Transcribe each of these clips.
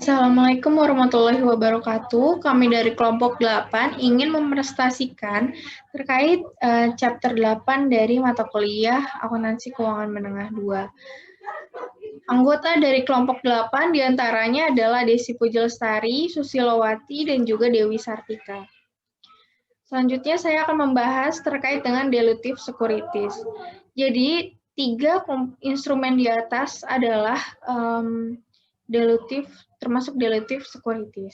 Assalamualaikum warahmatullahi wabarakatuh. Kami dari kelompok 8 ingin mepresentasikan terkait chapter 8 dari mata kuliah Akuntansi Keuangan Menengah 2. Anggota dari kelompok 8 diantaranya adalah Desi Pujalestari, Susilowati, dan juga Dewi Sartika. Selanjutnya saya akan membahas terkait dengan dilutive securities. Jadi, tiga instrumen di atas adalah dilutive, termasuk dilutive securities.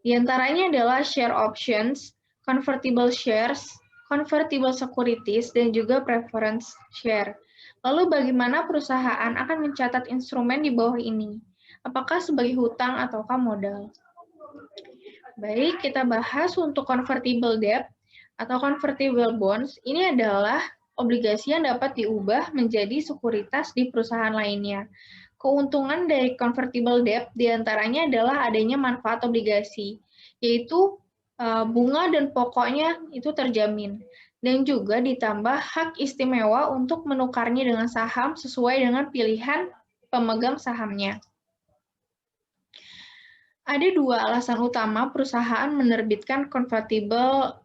Di antaranya adalah share options, convertible shares, convertible securities, dan juga preference share. Lalu bagaimana perusahaan akan mencatat instrumen di bawah ini? Apakah sebagai hutang ataukah modal? Baik, kita bahas untuk convertible debt atau convertible bonds. Ini adalah obligasi yang dapat diubah menjadi sekuritas di perusahaan lainnya. Keuntungan dari convertible debt diantaranya adalah adanya manfaat obligasi, yaitu bunga dan pokoknya itu terjamin. Dan juga ditambah hak istimewa untuk menukarnya dengan saham sesuai dengan pilihan pemegang sahamnya. Ada dua alasan utama perusahaan menerbitkan convertible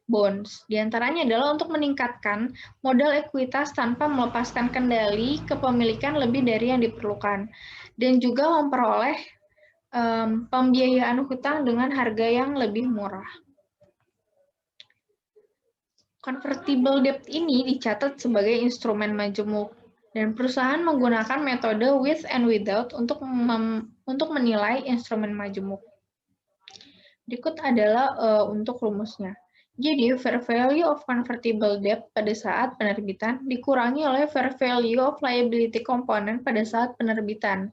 bonds. Di antaranya adalah untuk meningkatkan modal ekuitas tanpa melepaskan kendali kepemilikan lebih dari yang diperlukan, dan juga memperoleh pembiayaan hutang dengan harga yang lebih murah. Convertible debt ini dicatat sebagai instrumen majemuk, dan perusahaan menggunakan metode with and without untuk menilai instrumen majemuk. Berikut adalah untuk rumusnya. Jadi, fair value of convertible debt pada saat penerbitan dikurangi oleh fair value of liability component pada saat penerbitan,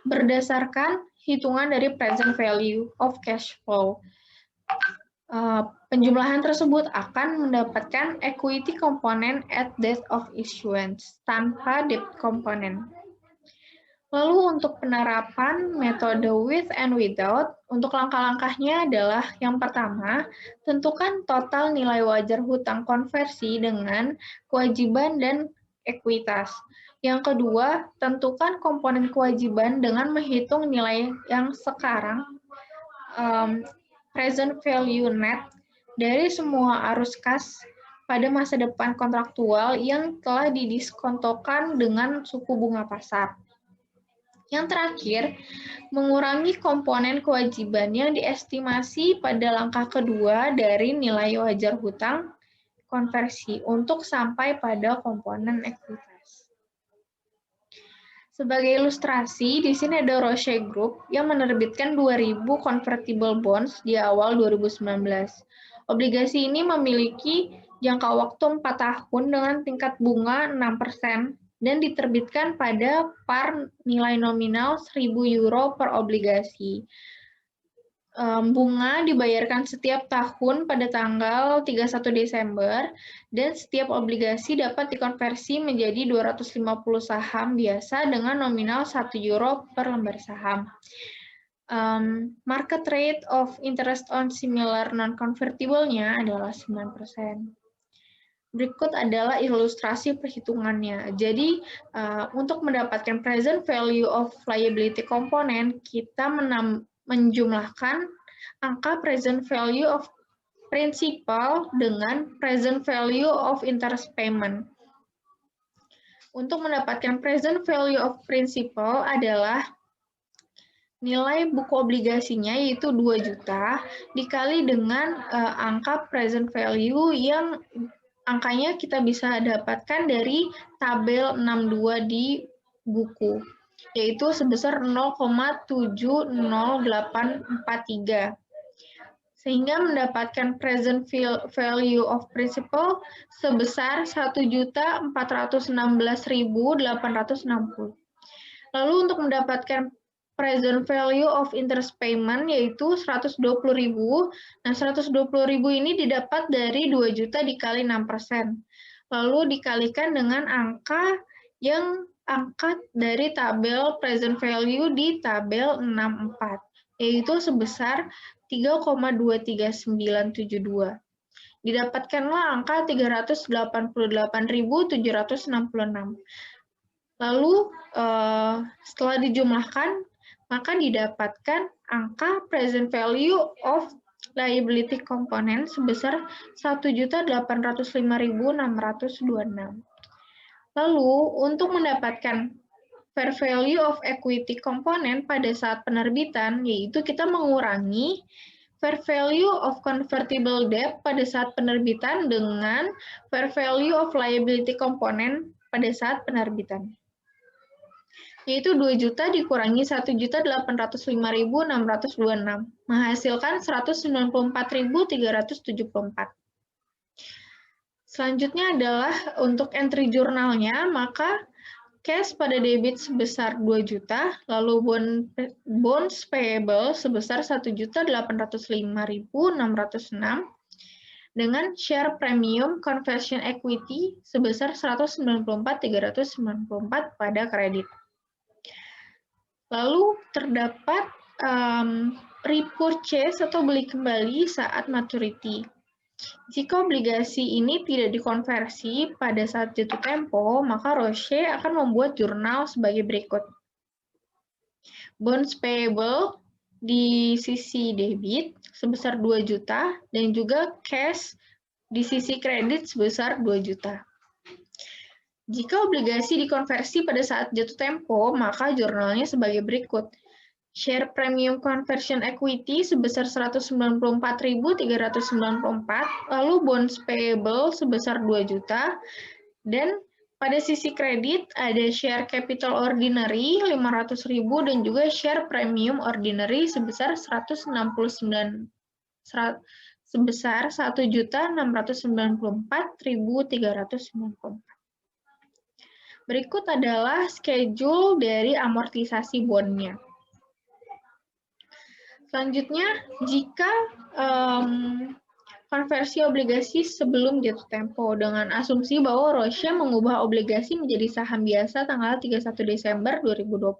berdasarkan hitungan dari present value of cash flow. Penjumlahan tersebut akan mendapatkan equity component at date of issuance, tanpa debt component. Lalu untuk penerapan metode with and without, untuk langkah-langkahnya adalah yang pertama, tentukan total nilai wajar hutang konversi dengan kewajiban dan ekuitas. Yang kedua, tentukan komponen kewajiban dengan menghitung nilai yang sekarang, present value net, dari semua arus kas pada masa depan kontraktual yang telah didiskontokan dengan suku bunga pasar. Yang terakhir, mengurangi komponen kewajiban yang diestimasi pada langkah kedua dari nilai wajar hutang konversi untuk sampai pada komponen ekuitas. Sebagai ilustrasi, di sini ada Roche Group yang menerbitkan 2.000 convertible bonds di awal 2019. Obligasi ini memiliki jangka waktu 4 tahun dengan tingkat bunga 6%, dan diterbitkan pada par nilai nominal 1.000 euro per obligasi. Bunga dibayarkan setiap tahun pada tanggal 31 Desember, dan setiap obligasi dapat dikonversi menjadi 250 saham biasa dengan nominal 1 euro per lembar saham. Market rate of interest on similar non-convertible-nya adalah 9%. Berikut adalah ilustrasi perhitungannya. Jadi, untuk mendapatkan present value of liability component, kita menjumlahkan angka present value of principal dengan present value of interest payment. Untuk mendapatkan present value of principal adalah nilai buku obligasinya, yaitu 2 juta, dikali dengan angka present value yang angkanya kita bisa dapatkan dari tabel 62 di buku, yaitu sebesar 0,70843. Sehingga mendapatkan present value of principal sebesar 1.416.860. Lalu untuk mendapatkan present value of interest payment yaitu 120.000. Nah, 120.000 ini didapat dari 2 juta dikali 6%. Lalu dikalikan dengan angka yang angkat dari tabel present value di tabel 64, yaitu sebesar 3,23972. Didapatkanlah angka 388.766. Lalu setelah dijumlahkan, maka didapatkan angka present value of liability component sebesar 1.805.626. Lalu, untuk mendapatkan fair value of equity component pada saat penerbitan, yaitu kita mengurangi fair value of convertible debt pada saat penerbitan dengan fair value of liability component pada saat penerbitan. Yaitu 2 juta dikurangi 1.805.626, menghasilkan 194.374. Selanjutnya adalah untuk entry jurnalnya, maka cash pada debit sebesar 2 juta, lalu bonds payable sebesar 1.805.606, dengan share premium conversion equity sebesar 194.394 pada kredit. Lalu terdapat repurchase atau beli kembali saat maturity. Jika obligasi ini tidak dikonversi pada saat jatuh tempo, maka Roche akan membuat jurnal sebagai berikut. Bonds payable di sisi debit sebesar 2 juta dan juga cash di sisi kredit sebesar 2 juta. Jika obligasi dikonversi pada saat jatuh tempo, maka jurnalnya sebagai berikut. Share premium conversion equity sebesar 194.394, lalu bonds payable sebesar 2 juta, dan pada sisi kredit ada share capital ordinary 500.000 dan juga share premium ordinary sebesar 1.694. Berikut adalah schedule dari amortisasi bondnya. Selanjutnya, jika konversi obligasi sebelum jatuh tempo dengan asumsi bahwa Roche mengubah obligasi menjadi saham biasa tanggal 31 Desember 2020.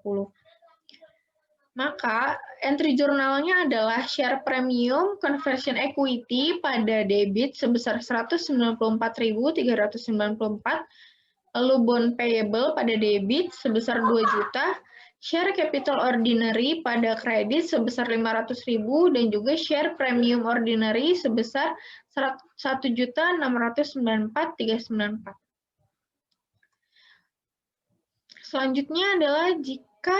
Maka entry jurnalnya adalah share premium conversion equity pada debit sebesar 194.394, lalu bond payable pada debit sebesar 2 juta, share capital ordinary pada kredit sebesar 500.000 dan juga share premium ordinary sebesar 1.694.394. Selanjutnya adalah jika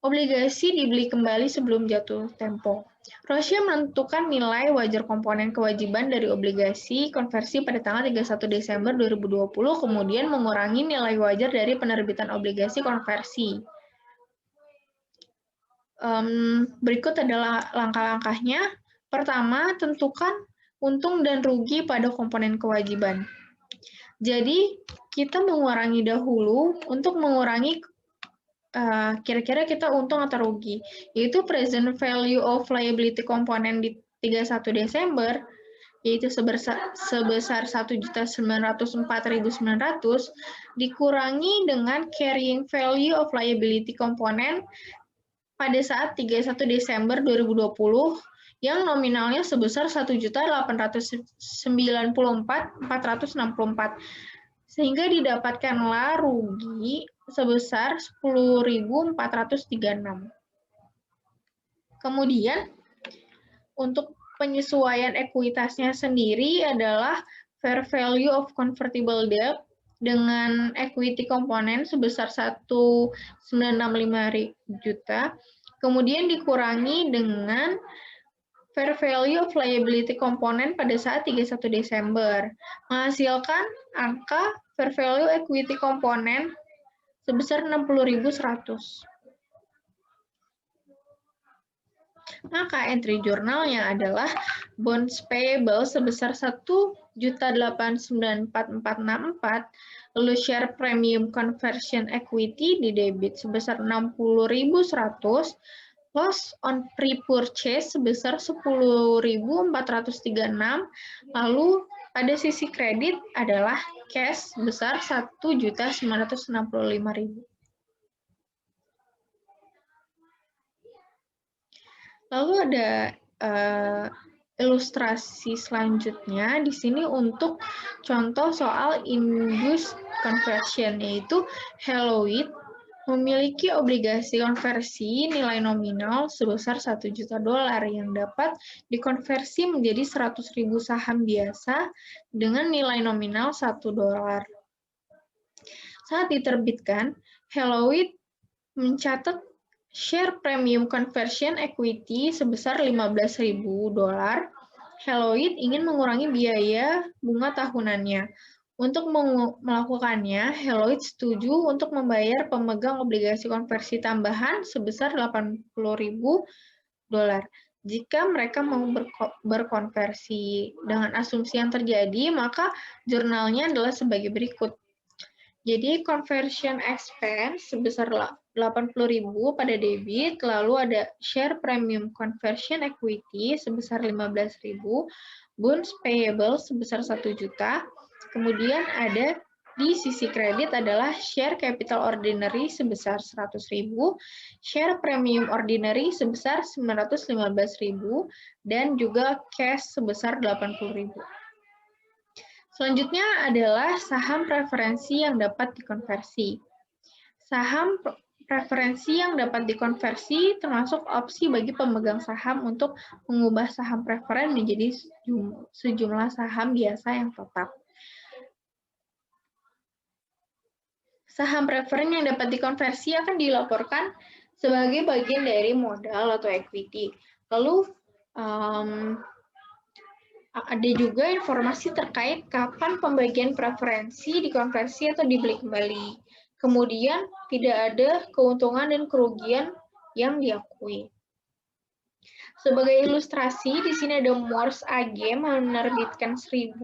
obligasi dibeli kembali sebelum jatuh tempo. Roche menentukan nilai wajar komponen kewajiban dari obligasi konversi pada tanggal 31 Desember 2020, kemudian mengurangi nilai wajar dari penerbitan obligasi konversi. Berikut adalah langkah-langkahnya. Pertama, tentukan untung dan rugi pada komponen kewajiban. Jadi, kita mengurangi dahulu untuk mengurangi kira-kira kita untung atau rugi, yaitu present value of liability komponen di 31 Desember, yaitu sebesar 1.904.900 dikurangi dengan carrying value of liability komponen pada saat 31 Desember 2020 yang nominalnya sebesar 1.894.464 sehingga didapatkanlah rugi sebesar 10.436. Kemudian untuk penyesuaian ekuitasnya sendiri adalah fair value of convertible debt dengan equity komponen sebesar 1.965 juta, kemudian dikurangi dengan fair value of liability komponen pada saat 31 Desember, menghasilkan angka fair value equity komponen sebesar 60.100. Maka entry jurnalnya adalah bonds payable sebesar 1.894.464, lalu share premium conversion equity di debit sebesar 60.100, loss on repurchase sebesar 10.436, lalu pada sisi kredit adalah cash sebesar 1.965.000. Lalu ada ilustrasi selanjutnya di sini untuk contoh soal induced conversion, yaitu Hellowit memiliki obligasi konversi nilai nominal sebesar $1 juta yang dapat dikonversi menjadi 100.000 saham biasa dengan nilai nominal $1. Saat diterbitkan, Hellowit mencatat share premium conversion equity sebesar $15.000. Hellowit ingin mengurangi biaya bunga tahunannya. Untuk melakukannya, Hellowit setuju untuk membayar pemegang obligasi konversi tambahan sebesar $80.000 jika mereka mau berkonversi. Dengan asumsi yang terjadi, maka jurnalnya adalah sebagai berikut. Jadi conversion expense sebesar 80.000 pada debit, lalu ada share premium conversion equity sebesar 15.000, bonds payable sebesar 1 juta, kemudian ada di sisi kredit adalah share capital ordinary sebesar 100.000, share premium ordinary sebesar 915.000, dan juga cash sebesar 80.000. Selanjutnya adalah saham preferensi yang dapat dikonversi. Saham preferensi yang dapat dikonversi termasuk opsi bagi pemegang saham untuk mengubah saham preferen menjadi sejumlah saham biasa yang tetap. Saham preferen yang dapat dikonversi akan dilaporkan sebagai bagian dari modal atau equity. Lalu, ada juga informasi terkait kapan pembagian preferensi dikonversi atau dibeli kembali. Kemudian, tidak ada keuntungan dan kerugian yang diakui. Sebagai ilustrasi, di sini ada Moors AG menerbitkan 1.000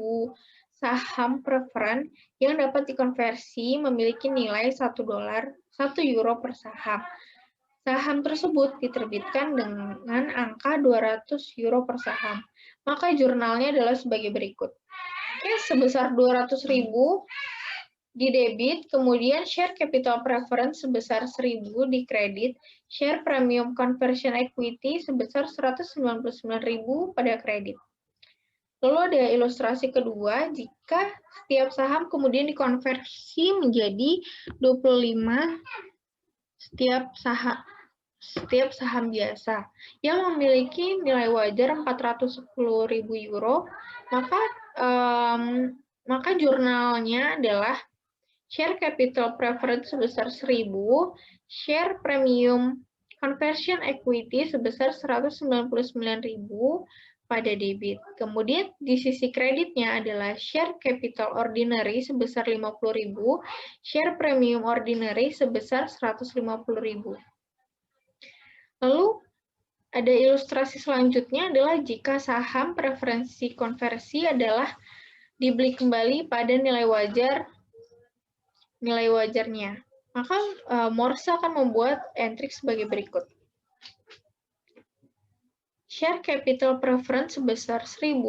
saham preferen yang dapat dikonversi memiliki nilai $1 per saham. Saham tersebut diterbitkan dengan angka €200 per saham. Maka jurnalnya adalah sebagai berikut. Oke, sebesar 200.000 di debit, kemudian share capital preference sebesar 1.000 di kredit, share premium conversion equity sebesar 199.000 pada kredit. Lalu ada ilustrasi kedua, jika setiap saham kemudian dikonversi menjadi 25 setiap saham biasa yang memiliki nilai wajar €410.000, maka jurnalnya adalah share capital preference sebesar 1.000, share premium conversion equity sebesar 199.000 pada debit. Kemudian di sisi kreditnya adalah share capital ordinary sebesar 50.000, share premium ordinary sebesar 150.000. Lalu ada ilustrasi selanjutnya adalah jika saham preferensi konversi adalah dibeli kembali pada nilai wajarnya. Maka Moors akan membuat entry sebagai berikut. Share capital preference sebesar 1.000,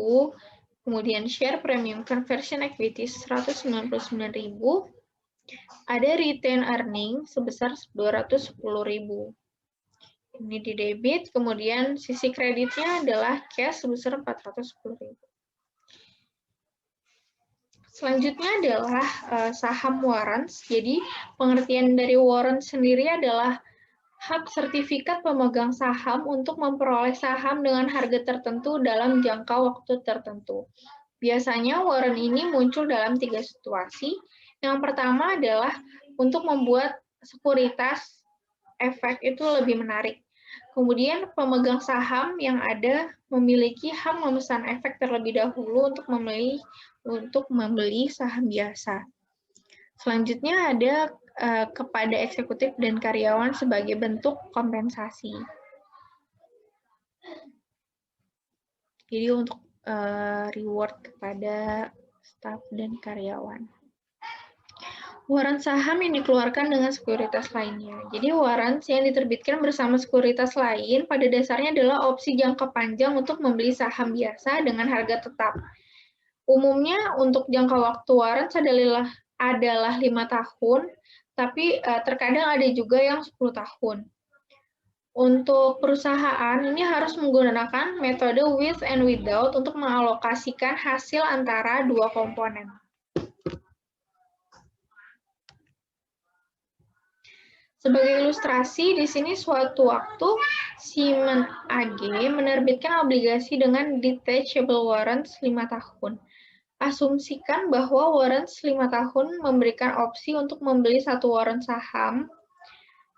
kemudian share premium conversion equity 199.000, ada retain earning sebesar 210.000. Ini di debit, kemudian sisi kreditnya adalah cash sebesar 410.000. Selanjutnya adalah saham warrants. Jadi pengertian dari warrants sendiri adalah hak sertifikat pemegang saham untuk memperoleh saham dengan harga tertentu dalam jangka waktu tertentu. Biasanya warrant ini muncul dalam 3 situasi. Yang pertama adalah untuk membuat sekuritas efek itu lebih menarik. Kemudian pemegang saham yang ada memiliki hak memesan efek terlebih dahulu untuk membeli saham biasa. Selanjutnya ada kepada eksekutif dan karyawan sebagai bentuk kompensasi. Jadi untuk reward kepada staf dan karyawan. Warrant saham yang dikeluarkan dengan sekuritas lainnya. Jadi warrants yang diterbitkan bersama sekuritas lain pada dasarnya adalah opsi jangka panjang untuk membeli saham biasa dengan harga tetap. Umumnya untuk jangka waktu warrants adalah 5 tahun, tapi terkadang ada juga yang 10 tahun. Untuk perusahaan ini harus menggunakan metode with and without untuk mengalokasikan hasil antara dua komponen. Sebagai ilustrasi, di sini suatu waktu Siemens AG menerbitkan obligasi dengan detachable warrants 5 tahun. Asumsikan bahwa warrants 5 tahun memberikan opsi untuk membeli satu warrant saham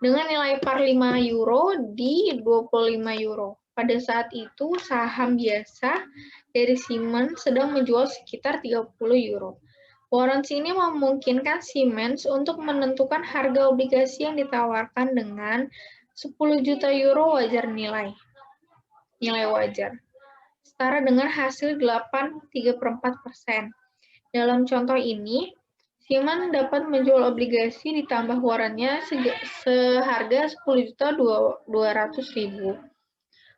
dengan nilai par 5 euro di 25 euro. Pada saat itu, saham biasa dari Siemens sedang menjual sekitar 30 euro. Warrants ini memungkinkan Siemens untuk menentukan harga obligasi yang ditawarkan dengan 10 juta euro nilai wajar, setara dengan hasil 8,34%. Dalam contoh ini, Siemens dapat menjual obligasi ditambah warrantnya seharga 10.200.000.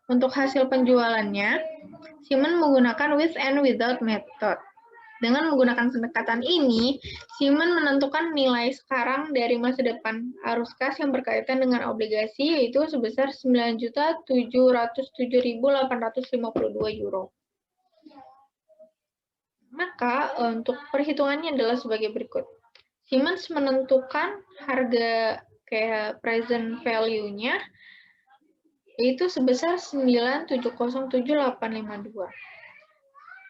Untuk hasil penjualannya, Siemens menggunakan with and without method. Dengan menggunakan pendekatan ini, Siemens menentukan nilai sekarang dari masa depan arus kas yang berkaitan dengan obligasi, yaitu sebesar 9.707.852 euro. Maka untuk perhitungannya adalah sebagai berikut. Siemens menentukan harga kayak present value-nya yaitu sebesar 9.707.852.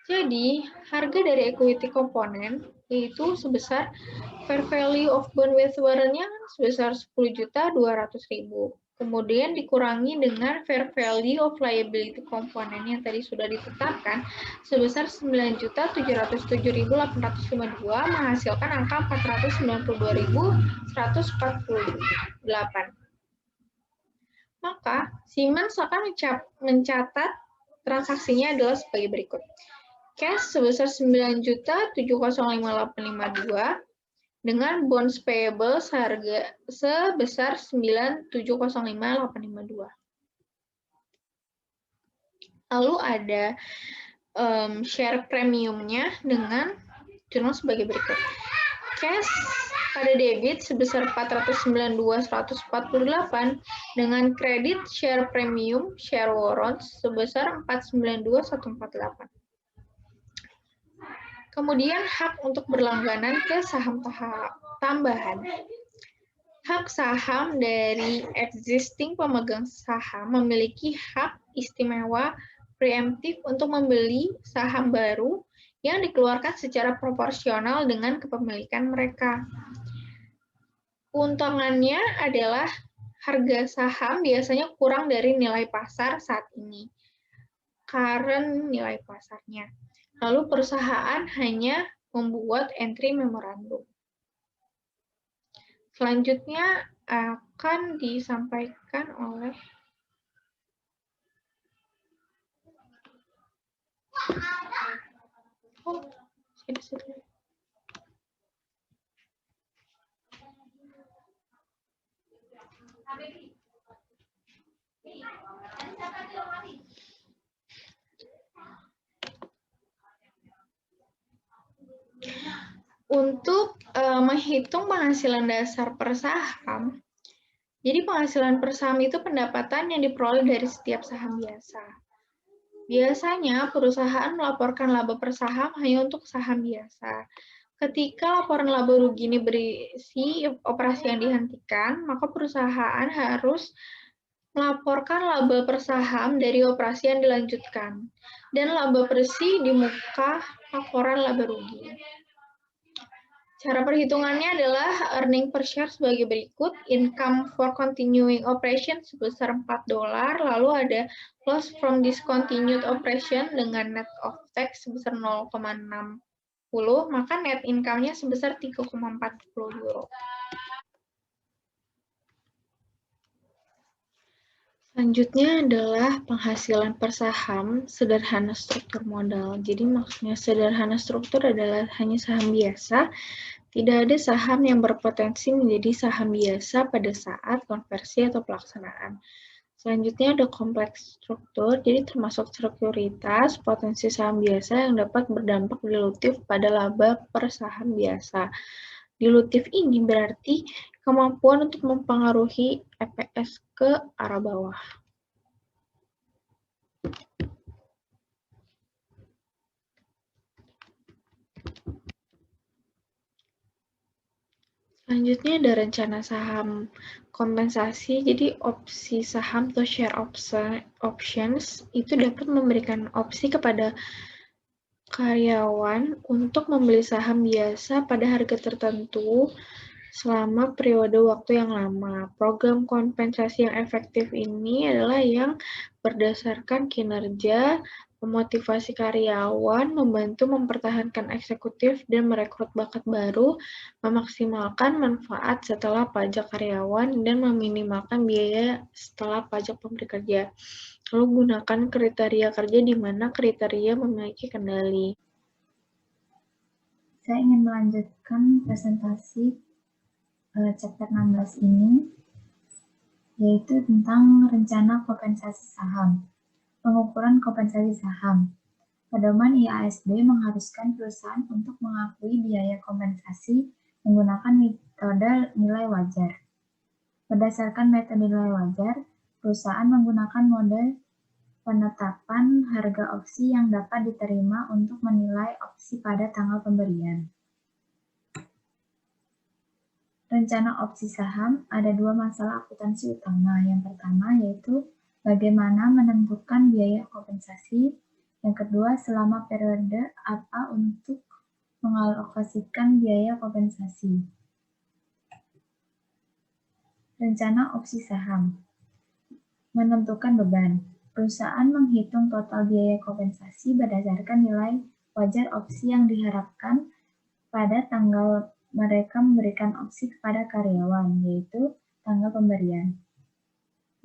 Jadi, harga dari equity komponen yaitu sebesar fair value of bond with warrant-nya sebesar 10.200.000. Kemudian dikurangi dengan fair value of liability komponen yang tadi sudah ditetapkan sebesar 9.707.852 menghasilkan angka 492.148. Maka, Siemens akan mencatat transaksinya adalah sebagai berikut. Cash sebesar 9.705.852 dengan bonds payable seharga sebesar 9.705.852. Lalu ada share premiumnya dengan jurnal sebagai berikut. Cash pada debit sebesar 492.148 dengan kredit share premium share warrants sebesar 492.148. Kemudian hak untuk berlangganan ke saham tambahan. Hak saham dari existing pemegang saham memiliki hak istimewa preemptif untuk membeli saham baru yang dikeluarkan secara proporsional dengan kepemilikan mereka. Keuntungannya adalah harga saham biasanya kurang dari nilai pasar saat ini, current nilai pasarnya. Lalu perusahaan hanya membuat entry memorandum. Selanjutnya akan disampaikan oleh untuk menghitung penghasilan dasar per saham. Jadi penghasilan per saham itu pendapatan yang diperoleh dari setiap saham biasa. Biasanya perusahaan melaporkan laba per saham hanya untuk saham biasa. Ketika laporan laba rugi ini berisi operasi yang dihentikan, maka perusahaan harus melaporkan laba per saham dari operasi yang dilanjutkan dan laba bersih di muka laporan laba rugi. Cara perhitungannya adalah earning per share sebagai berikut, income for continuing operation sebesar $4, lalu ada loss from discontinued operation dengan net of tax sebesar 0,60, maka net income-nya sebesar 3,40 euro. Selanjutnya adalah penghasilan per saham sederhana struktur modal. Jadi maksudnya sederhana struktur adalah hanya saham biasa, tidak ada saham yang berpotensi menjadi saham biasa pada saat konversi atau pelaksanaan. Selanjutnya ada kompleks struktur, jadi termasuk sekuritas, potensi saham biasa yang dapat berdampak dilutif pada laba per saham biasa. Dilutif ini berarti kemampuan untuk mempengaruhi EPS ke arah bawah. Selanjutnya ada rencana saham kompensasi. Jadi opsi saham atau share options itu dapat memberikan opsi kepada karyawan untuk membeli saham biasa pada harga tertentu selama periode waktu yang lama. Program kompensasi yang efektif ini adalah yang berdasarkan kinerja, memotivasi karyawan, membantu mempertahankan eksekutif dan merekrut bakat baru, memaksimalkan manfaat setelah pajak karyawan, dan meminimalkan biaya setelah pajak pemberi kerja. Lalu gunakan kriteria kerja di mana kriteria memiliki kendali. Saya ingin melanjutkan presentasi chapter 16 ini, yaitu tentang rencana kompensasi saham. Pengukuran kompensasi saham. Pedoman IASB mengharuskan perusahaan untuk mengakui biaya kompensasi menggunakan metode nilai wajar. Berdasarkan metode nilai wajar, perusahaan menggunakan model penetapan harga opsi yang dapat diterima untuk menilai opsi pada tanggal pemberian. Rencana opsi saham ada dua masalah akuntansi utama. Yang pertama yaitu bagaimana menentukan biaya kompensasi. Yang kedua, selama periode apa untuk mengalokasikan biaya kompensasi. Rencana opsi saham. Menentukan beban. Perusahaan menghitung total biaya kompensasi berdasarkan nilai wajar opsi yang diharapkan pada tanggal mereka memberikan opsi kepada karyawan, yaitu tanggal pemberian.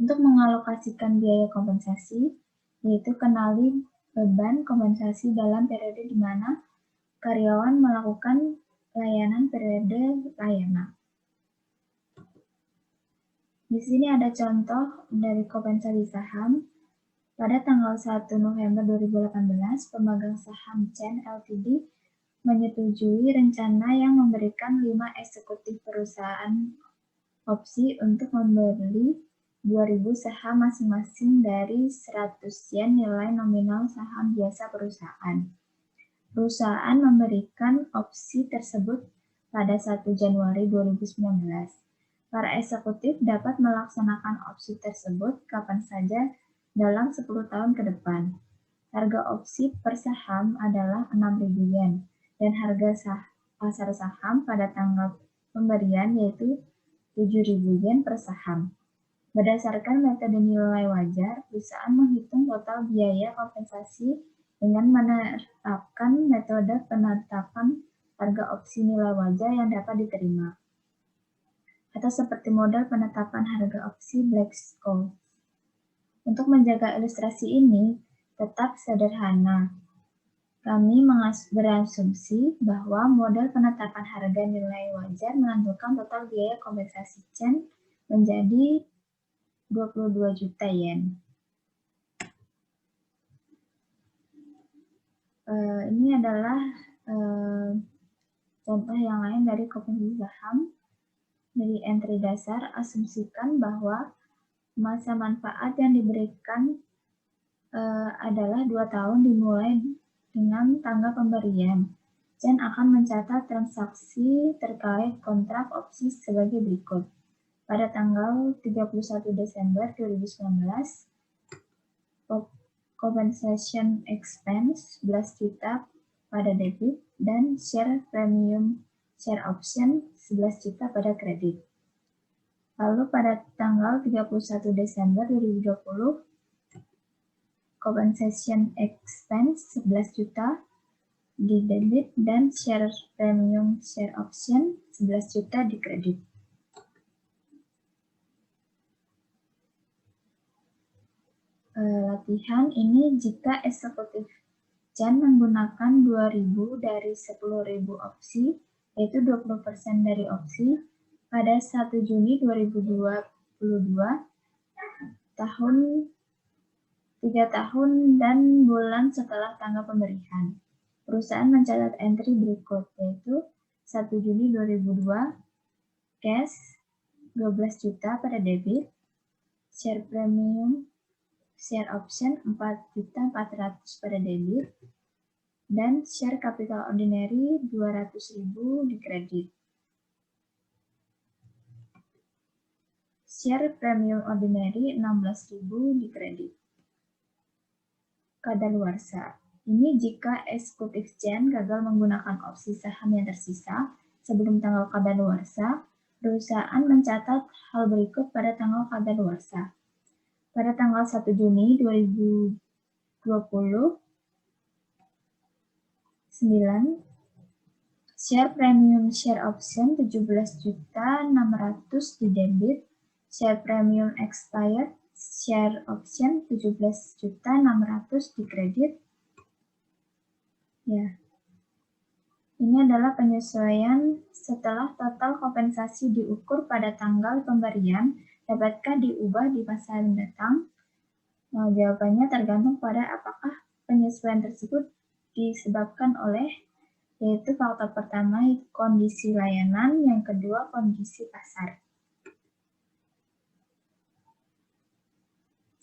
Untuk mengalokasikan biaya kompensasi, yaitu kenali beban kompensasi dalam periode di mana karyawan melakukan layanan periode layanan. Di sini ada contoh dari kompensasi saham. Pada tanggal 1 November 2018, pemegang saham Chen Ltd menyetujui rencana yang memberikan 5 eksekutif perusahaan opsi untuk membeli 2.000 saham masing-masing dari 100 yen nilai nominal saham biasa perusahaan. Perusahaan memberikan opsi tersebut pada 1 Januari 2019. Para eksekutif dapat melaksanakan opsi tersebut kapan saja dalam 10 tahun ke depan. Harga opsi per saham adalah 6.000 yen dan harga pasar saham pada tanggal pemberian yaitu 7.000 yen per saham. Berdasarkan metode nilai wajar, perusahaan menghitung total biaya kompensasi dengan menerapkan metode penetapan harga opsi nilai wajar yang dapat diterima, atau seperti model penetapan harga opsi Black-Scholes. Untuk menjaga ilustrasi ini tetap sederhana, kami berasumsi bahwa model penetapan harga nilai wajar menentukan total biaya kompensasi Chen menjadi 22 juta yen. Ini adalah contoh yang lain dari kompensasi saham. Dari entry dasar, asumsikan bahwa masa manfaat yang diberikan adalah 2 tahun dimulai dengan tanggal pemberian. Chen akan mencatat transaksi terkait kontrak opsi sebagai berikut. Pada tanggal 31 Desember 2019, compensation expense 11 juta pada debit dan share premium share option 11 juta pada kredit. Lalu pada tanggal 31 Desember 2020, compensation expense 11 juta di debit dan share premium share option 11 juta di kredit. Latihan ini jika eksekutif Chen menggunakan 2.000 dari 10.000 opsi, yaitu 20% dari opsi, pada 1 Juni 2022, 3 tahun dan bulan setelah tanggal pemberian. Perusahaan mencatat entry berikut, yaitu 1 Juni 2002, cash 12 juta pada debit, share premium share option 4.400 pada debit, dan share capital ordinary 200.000 di kredit. share premium ordinary 16.000 di kredit. Kadaluarsa. Ini jika eksekutif chain gagal menggunakan opsi saham yang tersisa sebelum tanggal kadaluarsa, perusahaan mencatat hal berikut pada tanggal kadaluarsa. Pada tanggal 1 Juni 2020, 9, share premium share option 17.600.000 di debit, share premium expired share option 17.600.000 di kredit. Ya. Ini adalah penyesuaian setelah total kompensasi diukur pada tanggal pemberian, dapatkah diubah di masa mendatang? Nah, jawabannya tergantung pada apakah penyesuaian tersebut disebabkan oleh, yaitu faktor pertama kondisi layanan, yang kedua kondisi pasar.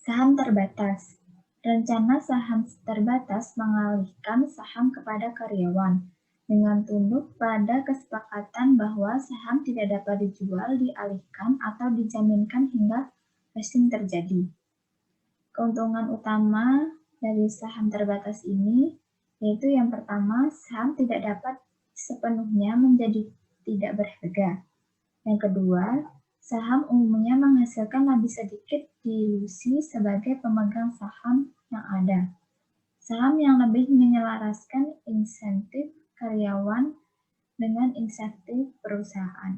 Saham terbatas. Rencana saham terbatas mengalihkan saham kepada karyawan dengan tunduk pada kesepakatan bahwa saham tidak dapat dijual, dialihkan, atau dijaminkan hingga vesting terjadi. Keuntungan utama dari saham terbatas ini yaitu yang pertama, saham tidak dapat sepenuhnya menjadi tidak berharga. Yang kedua, saham umumnya menghasilkan lebih sedikit dilusi sebagai pemegang saham yang ada. Saham yang lebih menyelaraskan insentif karyawan dengan insentif perusahaan.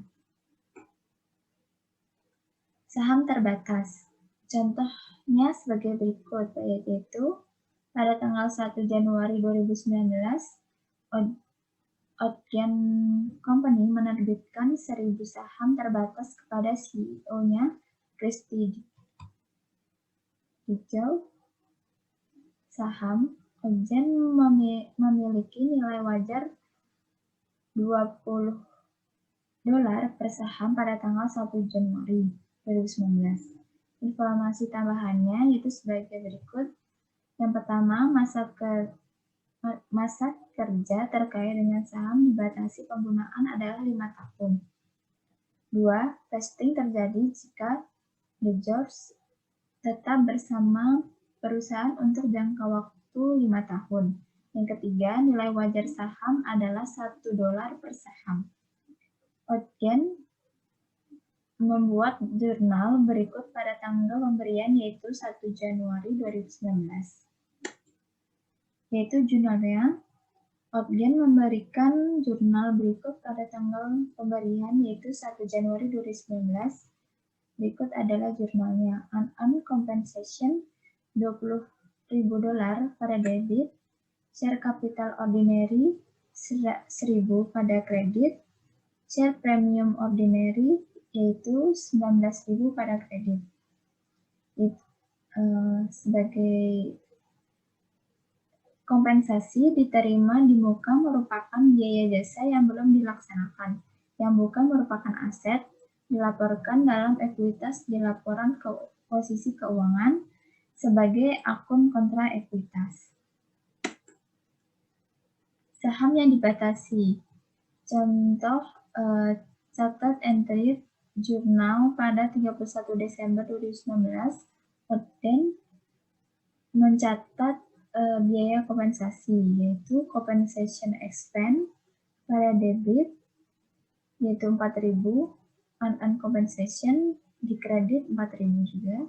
Saham terbatas. Contohnya sebagai berikut, yaitu pada tanggal 1 Januari 2019, Odgen Company menerbitkan 1.000 saham terbatas kepada CEO-nya, Christy Hijau. Saham Odgen memiliki nilai wajar $20 per saham pada tanggal 1 Januari 2019. Informasi tambahannya yaitu sebagai berikut. Yang pertama, masa kerja terkait dengan saham dibatasi penggunaan adalah 5 tahun. 2. Vesting terjadi jika The George tetap bersama perusahaan untuk jangka waktu 5 tahun. Yang ketiga, nilai wajar saham adalah $1 per saham. Odgen membuat jurnal berikut pada tanggal pemberian yaitu 1 Januari 2019. Yaitu jurnalnya, Odgen memberikan jurnal berikut pada tanggal pemberian yaitu 1 Januari 2019. Berikut adalah jurnalnya. Unearned compensation $20.000 pada debit, share capital ordinary 1.000 pada kredit, share premium ordinary yaitu 19.000 pada kredit. Sebagai kompensasi diterima di muka merupakan biaya jasa yang belum dilaksanakan, yang bukan merupakan aset, dilaporkan dalam ekuitas di laporan posisi keuangan sebagai akun kontra ekuitas. Saham yang dibatasi. Contoh, catat entry jurnal pada 31 Desember 2019, Odgen mencatat biaya kompensasi, yaitu compensation expense pada debit, yaitu 4.000, unearned compensation di kredit 4.000 juga,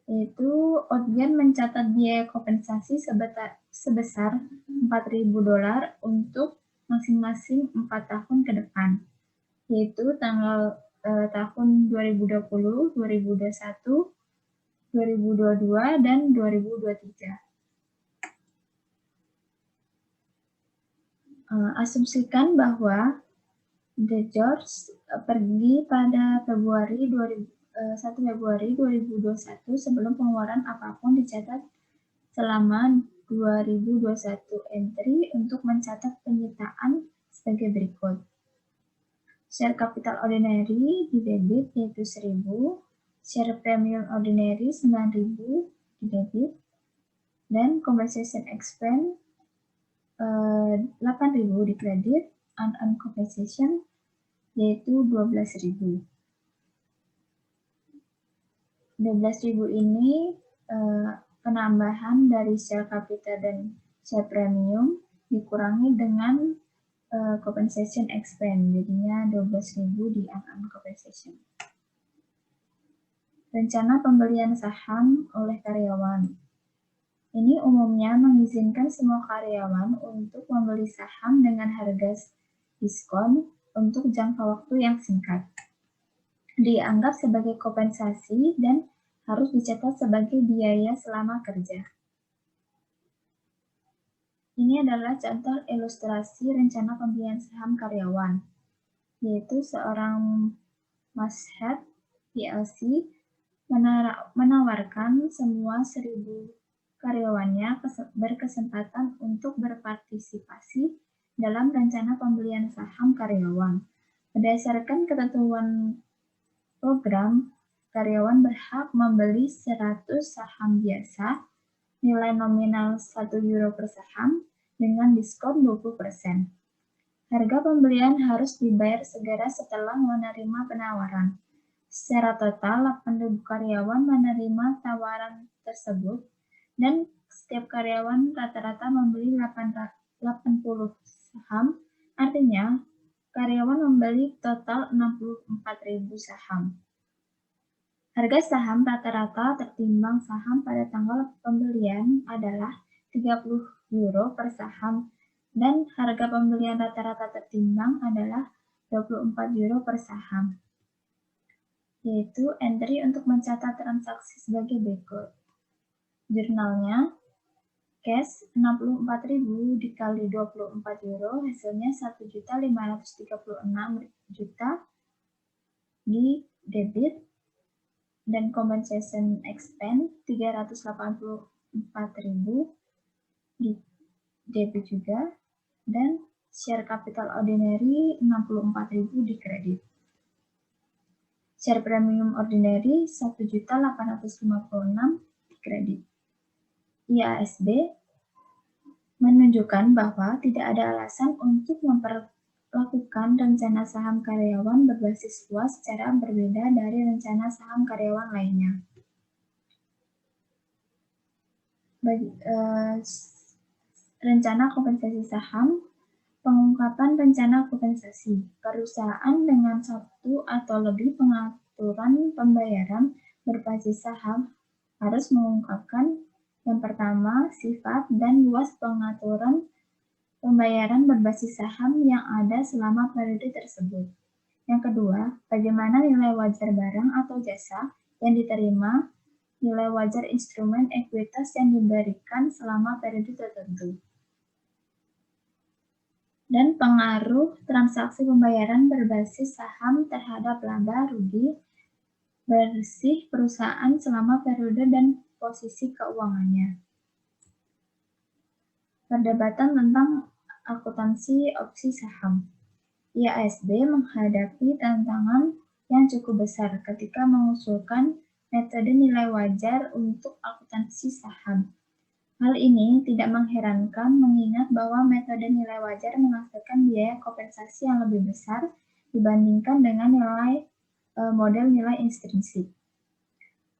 yaitu Odgen mencatat biaya kompensasi sebesar $4.000 untuk masing-masing 4 tahun ke depan, yaitu tahun 2020, 2021, 2022, dan 2023. Asumsikan bahwa The George pergi pada 1 Februari 2021 sebelum pengeluaran apapun dicatat selama 2021 entry untuk mencatat penyitaan sebagai berikut. Share capital ordinary di debit yaitu 1.000, share premium ordinary 9.000 di debit, dan compensation expense 8.000 di kredit, unearned compensation yaitu 12.000. 12.000 ini penambahan dari share capital dan share premium dikurangi dengan compensation expense, jadinya 12.000 di unearned compensation. Rencana pembelian saham oleh karyawan. Ini umumnya mengizinkan semua karyawan untuk membeli saham dengan harga diskon untuk jangka waktu yang singkat. Dianggap sebagai kompensasi dan harus dicatat sebagai biaya selama kerja. Ini adalah contoh ilustrasi rencana pembelian saham karyawan, yaitu seorang Mashead PLC menawarkan semua 1.000 karyawannya berkesempatan untuk berpartisipasi dalam rencana pembelian saham karyawan. Berdasarkan ketentuan program, karyawan berhak membeli 100 saham biasa, nilai nominal €1 per saham, dengan diskon 20%. Harga pembelian harus dibayar segera setelah menerima penawaran. Secara total, 8.000 karyawan menerima tawaran tersebut, dan setiap karyawan rata-rata membeli 80 saham, artinya karyawan membeli total 64.000 saham. Harga saham rata-rata tertimbang saham pada tanggal pembelian adalah €30 per saham, dan harga pembelian rata-rata tertimbang adalah €24 per saham. Yaitu entry untuk mencatat transaksi sebagai berikut. Jurnalnya, cash 64.000 dikali €24 hasilnya 1.536.000 di debit, dan compensation expense 384.000 di debit juga, dan share capital ordinary 64.000 di kredit. Share premium ordinary 1.856 di kredit. IASB menunjukkan bahwa tidak ada alasan untuk memperlakukan rencana saham karyawan berbasis luas secara berbeda dari rencana saham karyawan lainnya. Rencana kompensasi saham. Pengungkapan rencana kompensasi. Perusahaan dengan satu atau lebih pengaturan pembayaran berbasis saham harus mengungkapkan yang pertama, sifat dan luas pengaturan pembayaran berbasis saham yang ada selama periode tersebut. Yang kedua, bagaimana nilai wajar barang atau jasa yang diterima, nilai wajar instrumen ekuitas yang diberikan selama periode tertentu, dan pengaruh transaksi pembayaran berbasis saham terhadap laba rugi bersih perusahaan selama periode dan posisi keuangannya. Perdebatan tentang akuntansi opsi saham. IASB menghadapi tantangan yang cukup besar ketika mengusulkan metode nilai wajar untuk akuntansi saham. Hal ini tidak mengherankan mengingat bahwa metode nilai wajar menghasilkan biaya kompensasi yang lebih besar dibandingkan dengan model nilai intrinsik.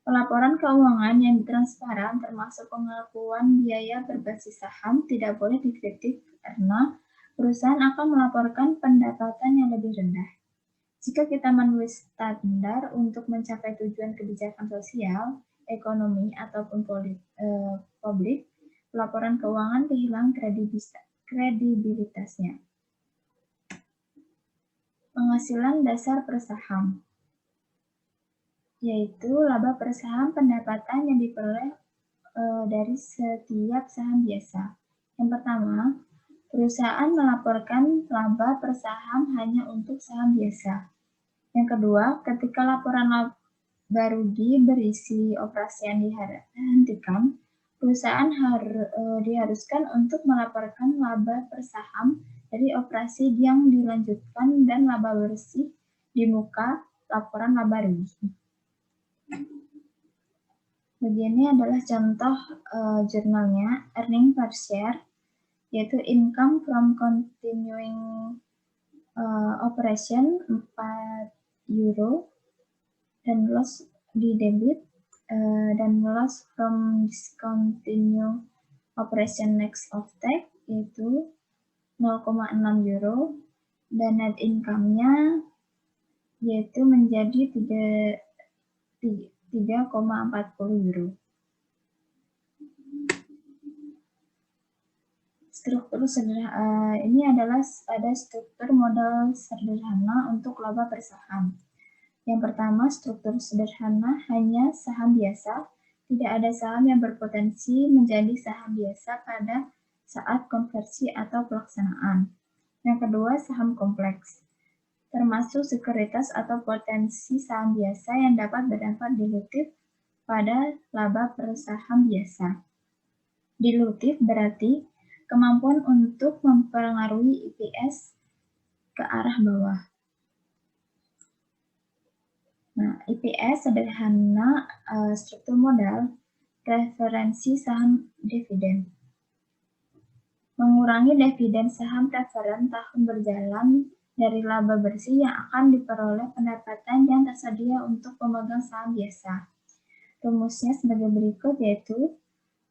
Pelaporan keuangan yang transparan termasuk pengakuan biaya berbasis saham tidak boleh dikritik karena perusahaan akan melaporkan pendapatan yang lebih rendah. Jika kita menulis standar untuk mencapai tujuan kebijakan sosial, ekonomi, ataupun publik, laporan keuangan kehilangan kredibilitasnya. Penghasilan dasar per saham, yaitu laba per saham pendapatan yang diperoleh dari setiap saham biasa. Yang pertama, perusahaan melaporkan laba per saham hanya untuk saham biasa. Yang kedua, ketika laporan laba rugi berisi operasi yang dihentikan, perusahaan diharuskan untuk melaporkan laba per saham dari operasi yang dilanjutkan dan laba bersih di muka laporan laba rugi. Begini adalah contoh jurnalnya, earning per share, yaitu income from continuing operation €4, dan loss di debit dan loss from discontinue operation next of tax yaitu 0,6 euro, dan net income-nya yaitu menjadi 3,40 euro. Struktur sederhana ini adalah ada struktur modal sederhana untuk laba per saham. Yang pertama, struktur sederhana hanya saham biasa, tidak ada saham yang berpotensi menjadi saham biasa pada saat konversi atau pelaksanaan. Yang kedua, saham kompleks, termasuk sekuritas atau potensi saham biasa yang dapat berdampak dilutif pada laba per saham biasa. Dilutif berarti kemampuan untuk mempengaruhi EPS ke arah bawah. Nah, EPS sederhana struktur modal, preferensi saham dividen. Mengurangi dividen saham preferen tahun berjalan dari laba bersih yang akan diperoleh pendapatan yang tersedia untuk pemegang saham biasa. Rumusnya sebagai berikut, yaitu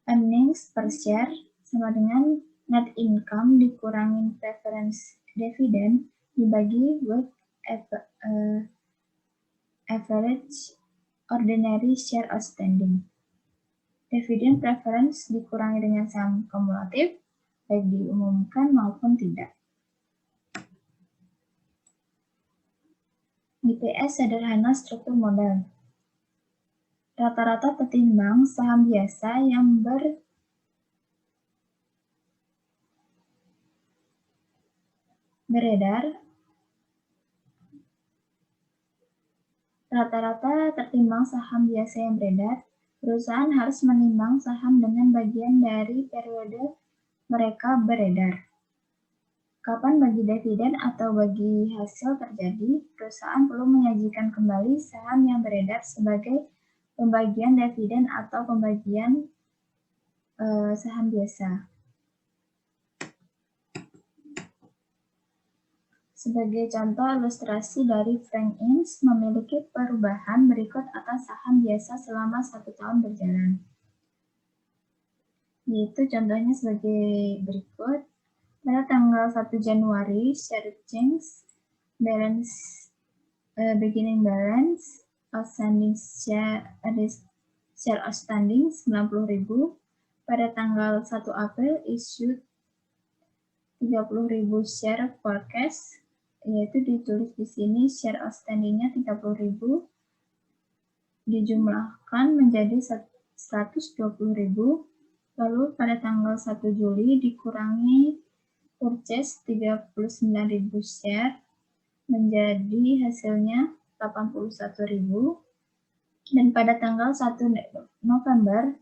earnings per share sama dengan net income dikurangi preference dividen dibagi with average ordinary share outstanding. Dividen preference dikurangi dengan saham kumulatif, baik diumumkan maupun tidak. EPS sederhana struktur modal. Rata-rata tertimbang saham biasa yang beredar. Rata-rata tertimbang saham biasa yang beredar. Perusahaan harus menimbang saham dengan bagian dari periode mereka beredar. Kapan bagi dividen atau bagi hasil terjadi, perusahaan perlu menyajikan kembali saham yang beredar sebagai pembagian dividen atau pembagian saham biasa. Sebagai contoh ilustrasi dari Frank Inns memiliki perubahan berikut atas saham biasa selama 1 tahun berjalan. Yaitu contohnya sebagai berikut. Pada tanggal 1 Januari, share change, balance, beginning balance, outstanding share outstanding 90.000. Pada tanggal 1 April, issue 30.000 share forecast, yaitu ditulis di sini share outstandingnya 30.000, dijumlahkan menjadi 120.000. Lalu pada tanggal 1 Juli dikurangi purchase 39.000 share menjadi hasilnya 81.000, dan pada tanggal 1 November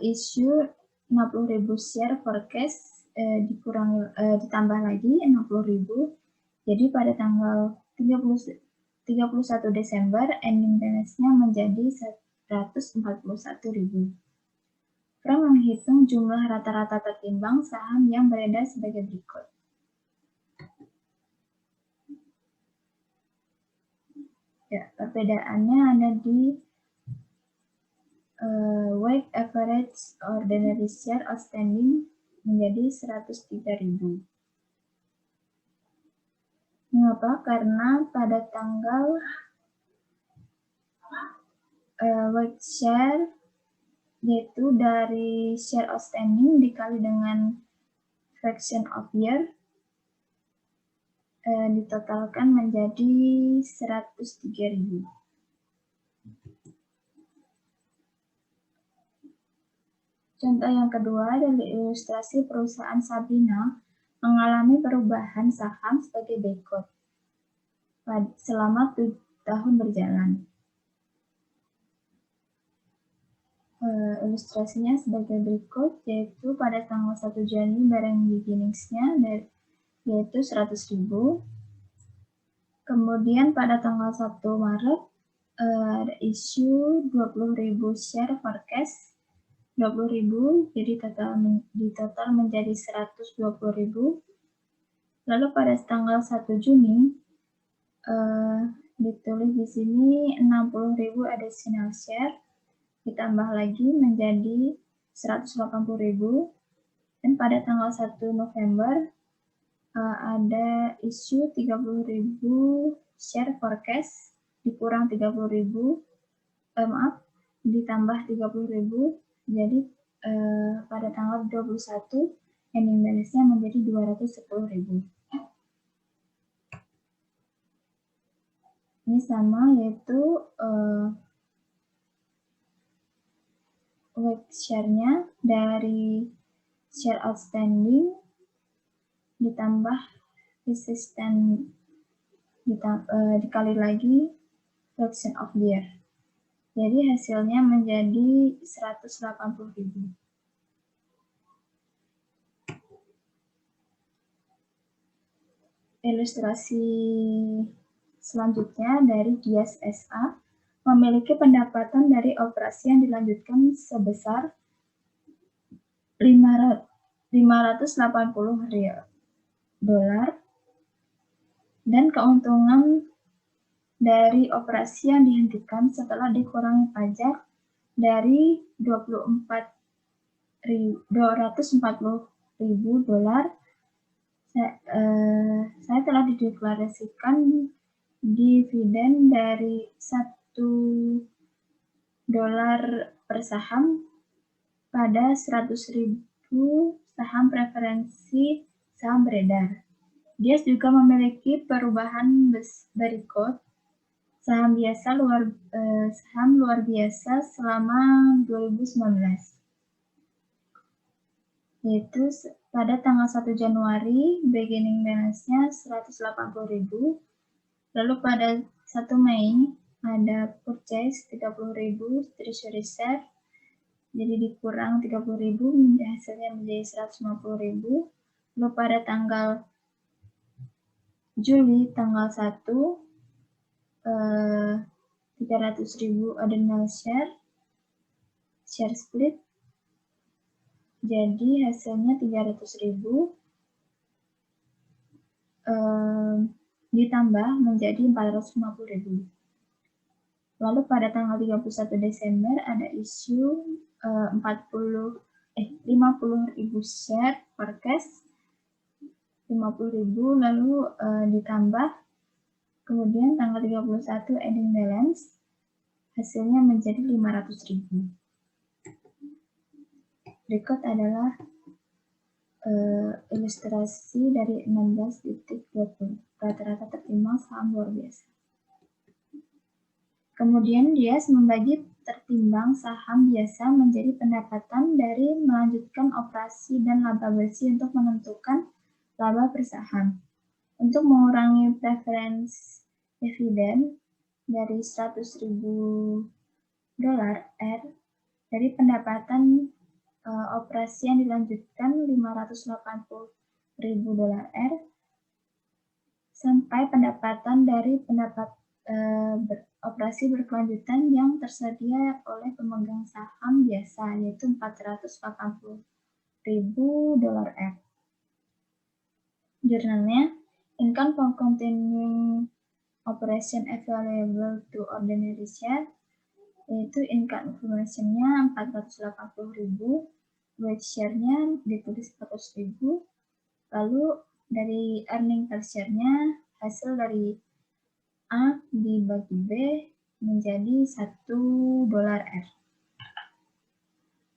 issue 60.000 share forecast ditambah lagi 60.000, jadi pada tanggal 31 Desember ending balance-nya menjadi 141.000. Frank menghitung jumlah rata-rata tertimbang saham yang beredar sebagai berikut. Ya, perbedaannya ada di weight average ordinary share outstanding menjadi 103.000. Mengapa? Karena pada tanggal weight share yaitu dari share outstanding dikali dengan fraction of year ditotalkan menjadi 103.000. Contoh yang kedua dari ilustrasi perusahaan Sabrina mengalami perubahan saham sebagai berikut selama 7 tahun berjalan. Ilustrasinya sebagai berikut, yaitu pada tanggal 1 Januari barang beginningsnya yaitu 100.000. Kemudian pada tanggal 1 Maret ada issue 20.000 share forecast 20.000, jadi total menjadi 120.000. Lalu pada tanggal 1 Juni ditulis di sini 60.000 additional share, ditambah lagi menjadi 180.000, dan pada tanggal 1 November ada isu 30.000 share forecast, dikurang 30.000, ditambah 30.000, jadi pada tanggal 21 ending balance-nya menjadi 210.000. Ini sama, yaitu weight share-nya dari share outstanding ditambah resistant dikali lagi fraction of year. Jadi hasilnya menjadi 180.000. Ilustrasi selanjutnya dari Dias SA memiliki pendapatan dari operasi yang dilanjutkan sebesar 580 dolar dan keuntungan dari operasi yang dihentikan setelah dikurangi pajak dari 240.000 dolar. Saya telah dideklarasikan dividen dari $1 per saham pada 100.000 saham preferensi saham beredar. Dia juga memiliki perubahan berikut saham luar biasa selama 2019. Yaitu pada tanggal 1 Januari beginning balance-nya 180.000. Lalu pada 1 Mei ada purchase 30.000 treasury share, jadi dikurang 30.000, hasilnya menjadi 150.000. Lalu pada tanggal Juli tanggal 1 300.000 additional share split, jadi hasilnya 300.000 ditambah menjadi 450.000. Lalu pada tanggal 31 Desember ada isu 50.000 share forecast 50.000, lalu ditambah kemudian tanggal 31 ending balance hasilnya menjadi 500.000. Berikut adalah ilustrasi dari 16.20 rata-rata tertimbang saham luar biasa. Kemudian Dias membagi tertimbang saham biasa menjadi pendapatan dari melanjutkan operasi dan laba bersih untuk menentukan laba per saham. Untuk mengurangi preference dividen dari 100.000 dolar dari pendapatan operasi yang dilanjutkan 580.000 dolar sampai pendapatan dari operasi berkelanjutan yang tersedia oleh pemegang saham biasa, yaitu 480.000 dolar Jurnalnya, income from continuing operation available to ordinary share, yaitu income information-nya 480.000, weight share-nya ditulis 100.000, lalu dari earning per share-nya hasil dari A dibagi B menjadi $1.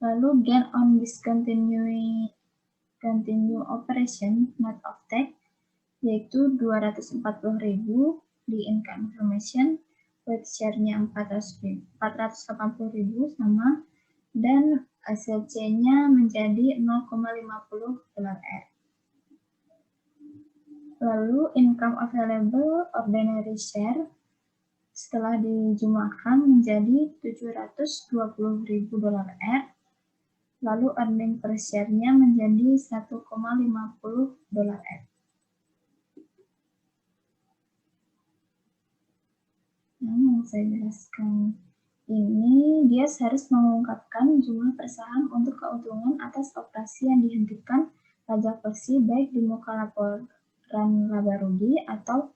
Lalu gain on discontinue operation net of tax yaitu 240.000 di income information, weight share-nya 480.000 sama, dan hasil C-nya menjadi $0,50. Lalu income available ordinary share setelah dijumlahkan menjadi 720.000 dolar lalu earning per share-nya menjadi 1,50 dolar Nah, yang saya jelaskan ini, dia harus mengungkapkan jumlah per saham untuk keuntungan atas operasi yang dihentikan pajak bersih baik di muka laporan laba rugi atau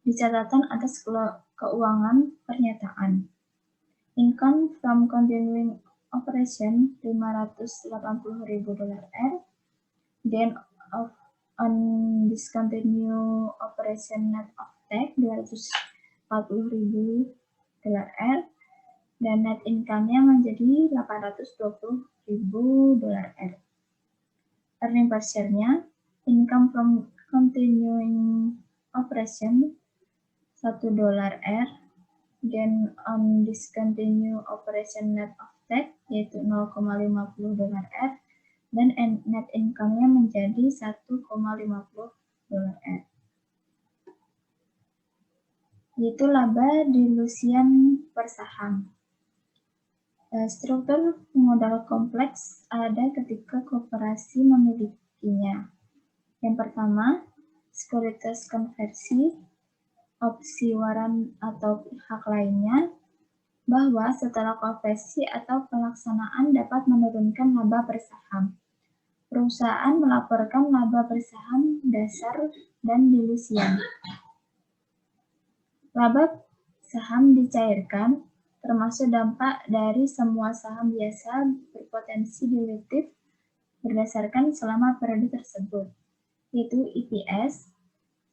di catatan atas keuangan pernyataan. Income from continuing operation $580.000, gain of on discontinued operation net of tax $240.000, dan net income-nya menjadi $820.000. Earning per share-nya, income from continuing operation $1, gain on discontinued operation net of tax yaitu $0,50, dan net income-nya menjadi $1,50. Yaitu laba dilusian per saham. Struktur modal kompleks ada ketika koperasi memilikinya. Yang pertama, sekuritas konversi, opsi waran atau pihak lainnya, bahwa setelah konversi atau pelaksanaan dapat menurunkan laba per saham. Perusahaan melaporkan laba per saham dasar dan dilusian. Laba saham dicairkan, termasuk dampak dari semua saham biasa berpotensi dilutif berdasarkan selama periode tersebut, yaitu EPS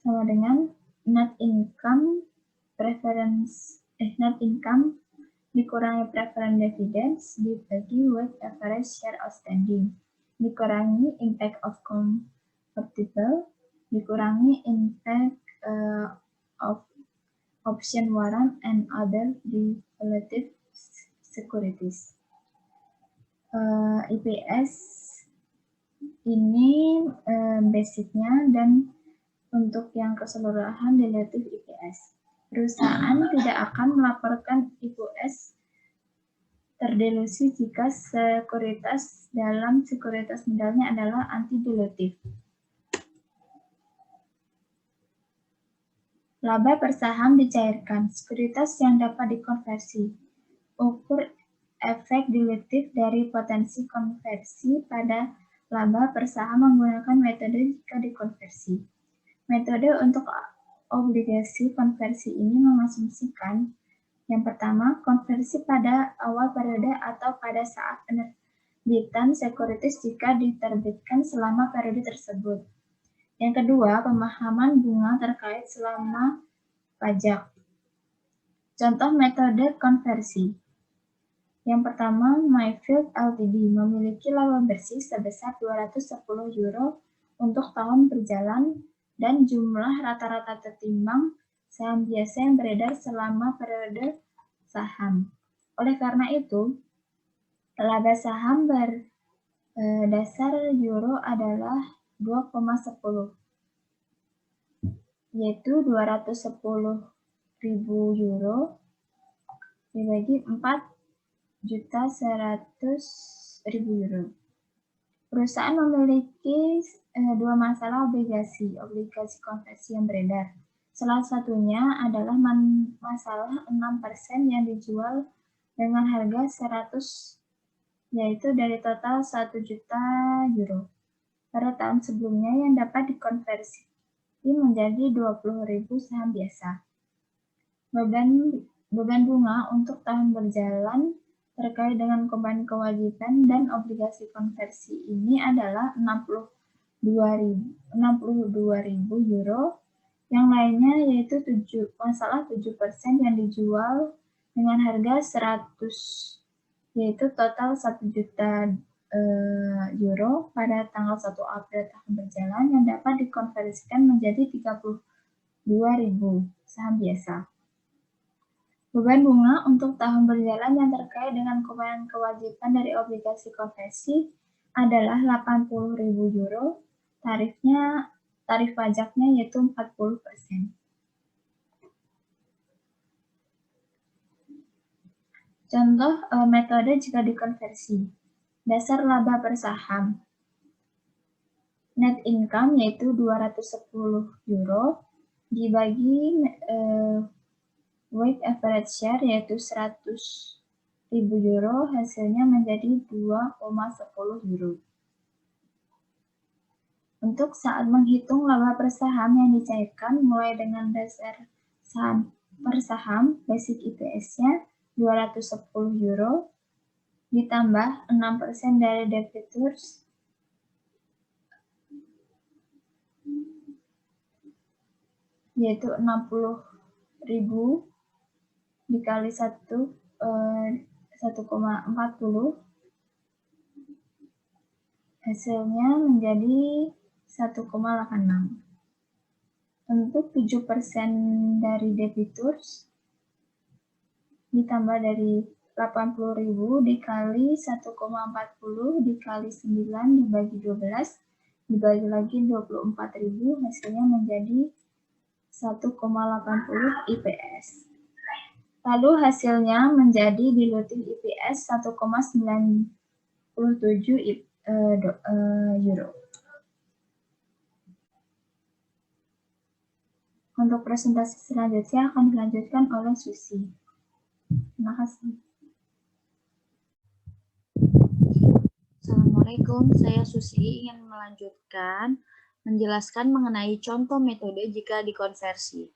sama dengan net income dikurangi preference dividends dibagi weighted average share outstanding, dikurangi impact of convertible, dikurangi impact of option warrant and other derivative securities. EPS ini basicnya, dan untuk yang keseluruhan dilutif EPS. Perusahaan tidak akan melaporkan EPS terdilusi jika sekuritas dalam sekuritas modalnya adalah anti-dilutif. Laba per saham dicairkan, sekuritas yang dapat dikonversi. Ukur efek dilutif dari potensi konversi pada laba per saham menggunakan metode jika dikonversi. Metode untuk obligasi konversi ini mengasumsikan yang pertama, konversi pada awal periode atau pada saat penerbitan sekuritas jika diterbitkan selama periode tersebut. Yang kedua, pemahaman bunga terkait selama pajak. Contoh metode konversi. Yang pertama, Mayfield Ltd memiliki laba bersih sebesar €210 untuk tahun berjalan dan jumlah rata-rata tertimbang saham biasa yang beredar selama periode saham. Oleh karena itu, laba saham berdasar euro adalah 2,10, yaitu €210.000 dibagi 4.100.000 euro. Perusahaan memiliki dua masalah obligasi konversi yang beredar. Salah satunya adalah masalah 6% yang dijual dengan harga 100, yaitu dari total 1 juta euro pada tahun sebelumnya yang dapat dikonversi menjadi 20.000 saham biasa. Beban bunga untuk tahun berjalan terkait dengan komponen kewajiban dan obligasi konversi ini adalah 62.000 euro. Yang lainnya yaitu 7% yang dijual dengan harga 100, yaitu total 1 juta euro pada tanggal 1 April tahun berjalan yang dapat dikonversikan menjadi 32.000 saham biasa. Beban bunga untuk tahun berjalan yang terkait dengan komponen kewajiban dari obligasi konversi adalah 80.000 euro. Tarif pajaknya yaitu 40%. Contoh metode jika dikonversi. Dasar laba per saham. Net income yaitu 210 euro dibagi weighted average share yaitu 100.000 euro, hasilnya menjadi 2,10 euro. Untuk saat menghitung laba per saham yang dicairkan mulai dengan dasar saham per saham, basic EPS-nya 210 euro, ditambah 6% dari debitors, yaitu 60.000 dikali 1,40, hasilnya menjadi 1,86. Untuk 7% dari debitors ditambah dari 80.000 dikali 1,40 dikali 9 dibagi 12 dibagi lagi 24.000, hasilnya menjadi 1,80 IPS. Lalu hasilnya menjadi dilutif IPS 1,97 euro. Untuk presentasi selanjutnya akan dilanjutkan oleh Susi. Terima kasih. Assalamualaikum, saya Susi ingin melanjutkan menjelaskan mengenai contoh metode jika dikonversi.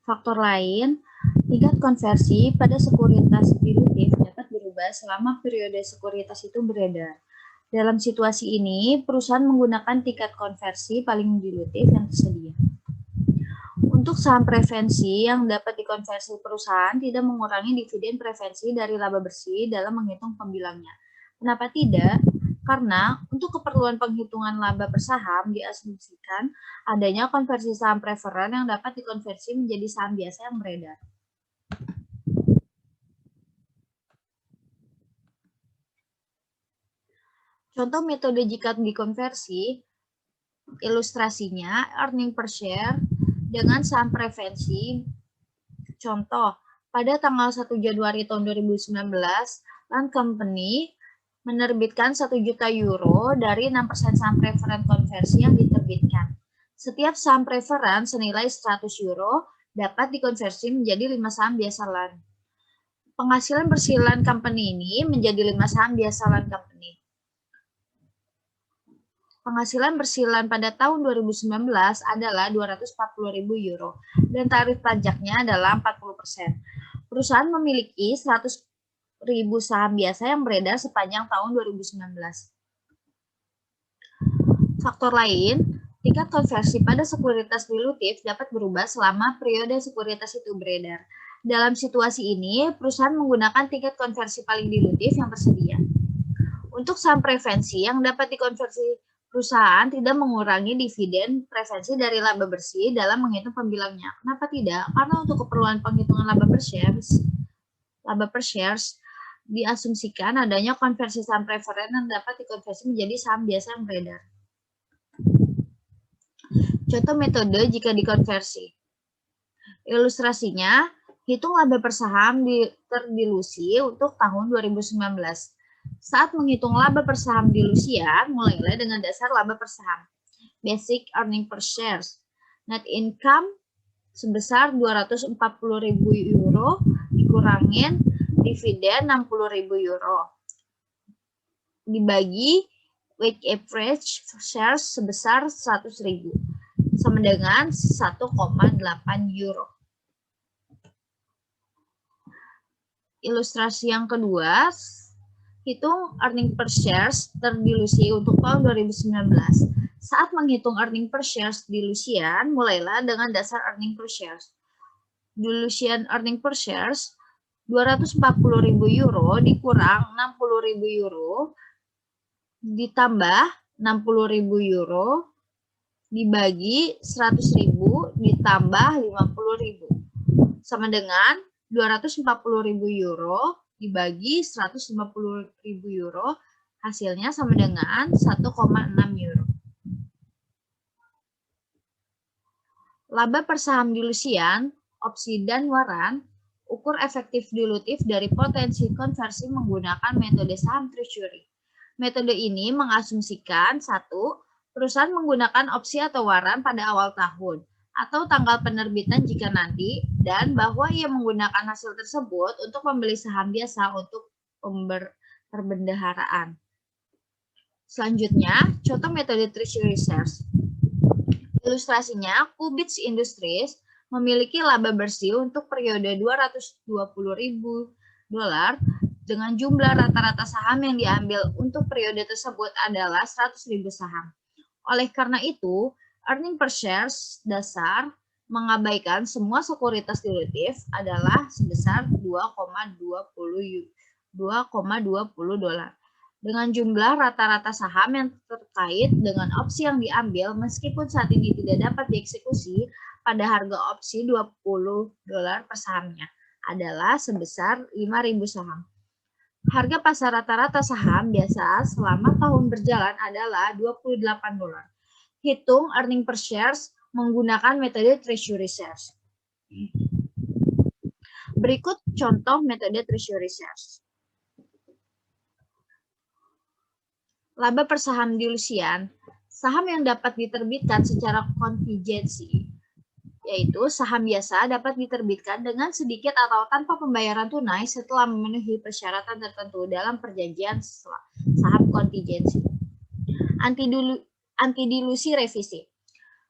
Faktor lain, tingkat konversi pada sekuritas dilutif dapat berubah selama periode sekuritas itu beredar. Dalam situasi ini, perusahaan menggunakan tingkat konversi paling dilutif yang tersedia. Untuk saham preferensi yang dapat dikonversi perusahaan tidak mengurangi dividen preferensi dari laba bersih dalam menghitung pembilangnya. Kenapa tidak? Karena untuk keperluan penghitungan laba per saham diasumsikan adanya konversi saham preferen yang dapat dikonversi menjadi saham biasa yang beredar. Contoh metode jika dikonversi, ilustrasinya earning per share dengan saham preferensi. Contoh, pada tanggal 1 Januari tahun 2019, Land Company menerbitkan 1 juta euro dari 6% saham preferen konversi yang diterbitkan. Setiap saham preferen senilai 100 euro dapat dikonversi menjadi 5 saham biasa Land. Penghasilan bersih Land Company ini menjadi 5 saham biasa Land Company. Penghasilan bersih Land pada tahun 2019 adalah 240.000 euro dan tarif pajaknya adalah 40%. Perusahaan memiliki 100.000 saham biasa yang beredar sepanjang tahun 2019. Faktor lain, tingkat konversi pada sekuritas dilutif dapat berubah selama periode sekuritas itu beredar. Dalam situasi ini, perusahaan menggunakan tingkat konversi paling dilutif yang tersedia. Untuk saham preferensi yang dapat dikonversi perusahaan tidak mengurangi dividen preferensi dari laba bersih dalam menghitung pembilangnya. Kenapa tidak? Karena untuk keperluan penghitungan laba per shares diasumsikan adanya konversi saham preferen yang dapat dikonversi menjadi saham biasa yang beredar. Contoh metode jika dikonversi. Ilustrasinya, hitung laba per saham terdilusi untuk tahun 2019. Saat menghitung laba per saham dilusian, mulailah dengan dasar laba per saham. Basic earning per shares. Net income sebesar 240.000 euro dikurangin dividen 60.000 euro. Dibagi weighted average shares sebesar 100.000 sama dengan 1,8 euro. Ilustrasi yang kedua, hitung earning per shares terdilusi untuk tahun 2019. Saat menghitung earning per shares dilusian, mulailah dengan dasar earning per shares. Dilusian earning per shares 240.000 euro dikurang 60.000 euro ditambah 60.000 euro dibagi 100.000 ditambah 50.000 sama dengan 240.000 euro dibagi 150.000 euro, hasilnya sama dengan 1,6 euro. Laba per saham dilusian, opsi dan waran, ukur efektif dilutif dari potensi konversi menggunakan metode saham treasury. Metode ini mengasumsikan 1. Perusahaan menggunakan opsi atau waran pada awal tahun atau tanggal penerbitan jika nanti, dan bahwa ia menggunakan hasil tersebut untuk membeli saham biasa untuk perbendaharaan. Selanjutnya, contoh metode treasury shares. Ilustrasinya, Qubits Industries memiliki laba bersih untuk periode $220.000 dengan jumlah rata-rata saham yang diambil untuk periode tersebut adalah 100.000 saham. Oleh karena itu, earning per share dasar mengabaikan semua sekuritas dilutif adalah sebesar $2,20 dengan jumlah rata-rata saham yang terkait dengan opsi yang diambil meskipun saat ini tidak dapat dieksekusi pada harga opsi $20 per sahamnya adalah sebesar 5.000 saham. Harga pasar rata-rata saham biasa selama tahun berjalan adalah $28. Hitung earning per shares menggunakan metode treasury shares. Berikut contoh metode treasury shares. Laba per saham dilusian, saham yang dapat diterbitkan secara kontingensi, yaitu saham biasa dapat diterbitkan dengan sedikit atau tanpa pembayaran tunai setelah memenuhi persyaratan tertentu dalam perjanjian saham kontingensi. Antidilusi revisi.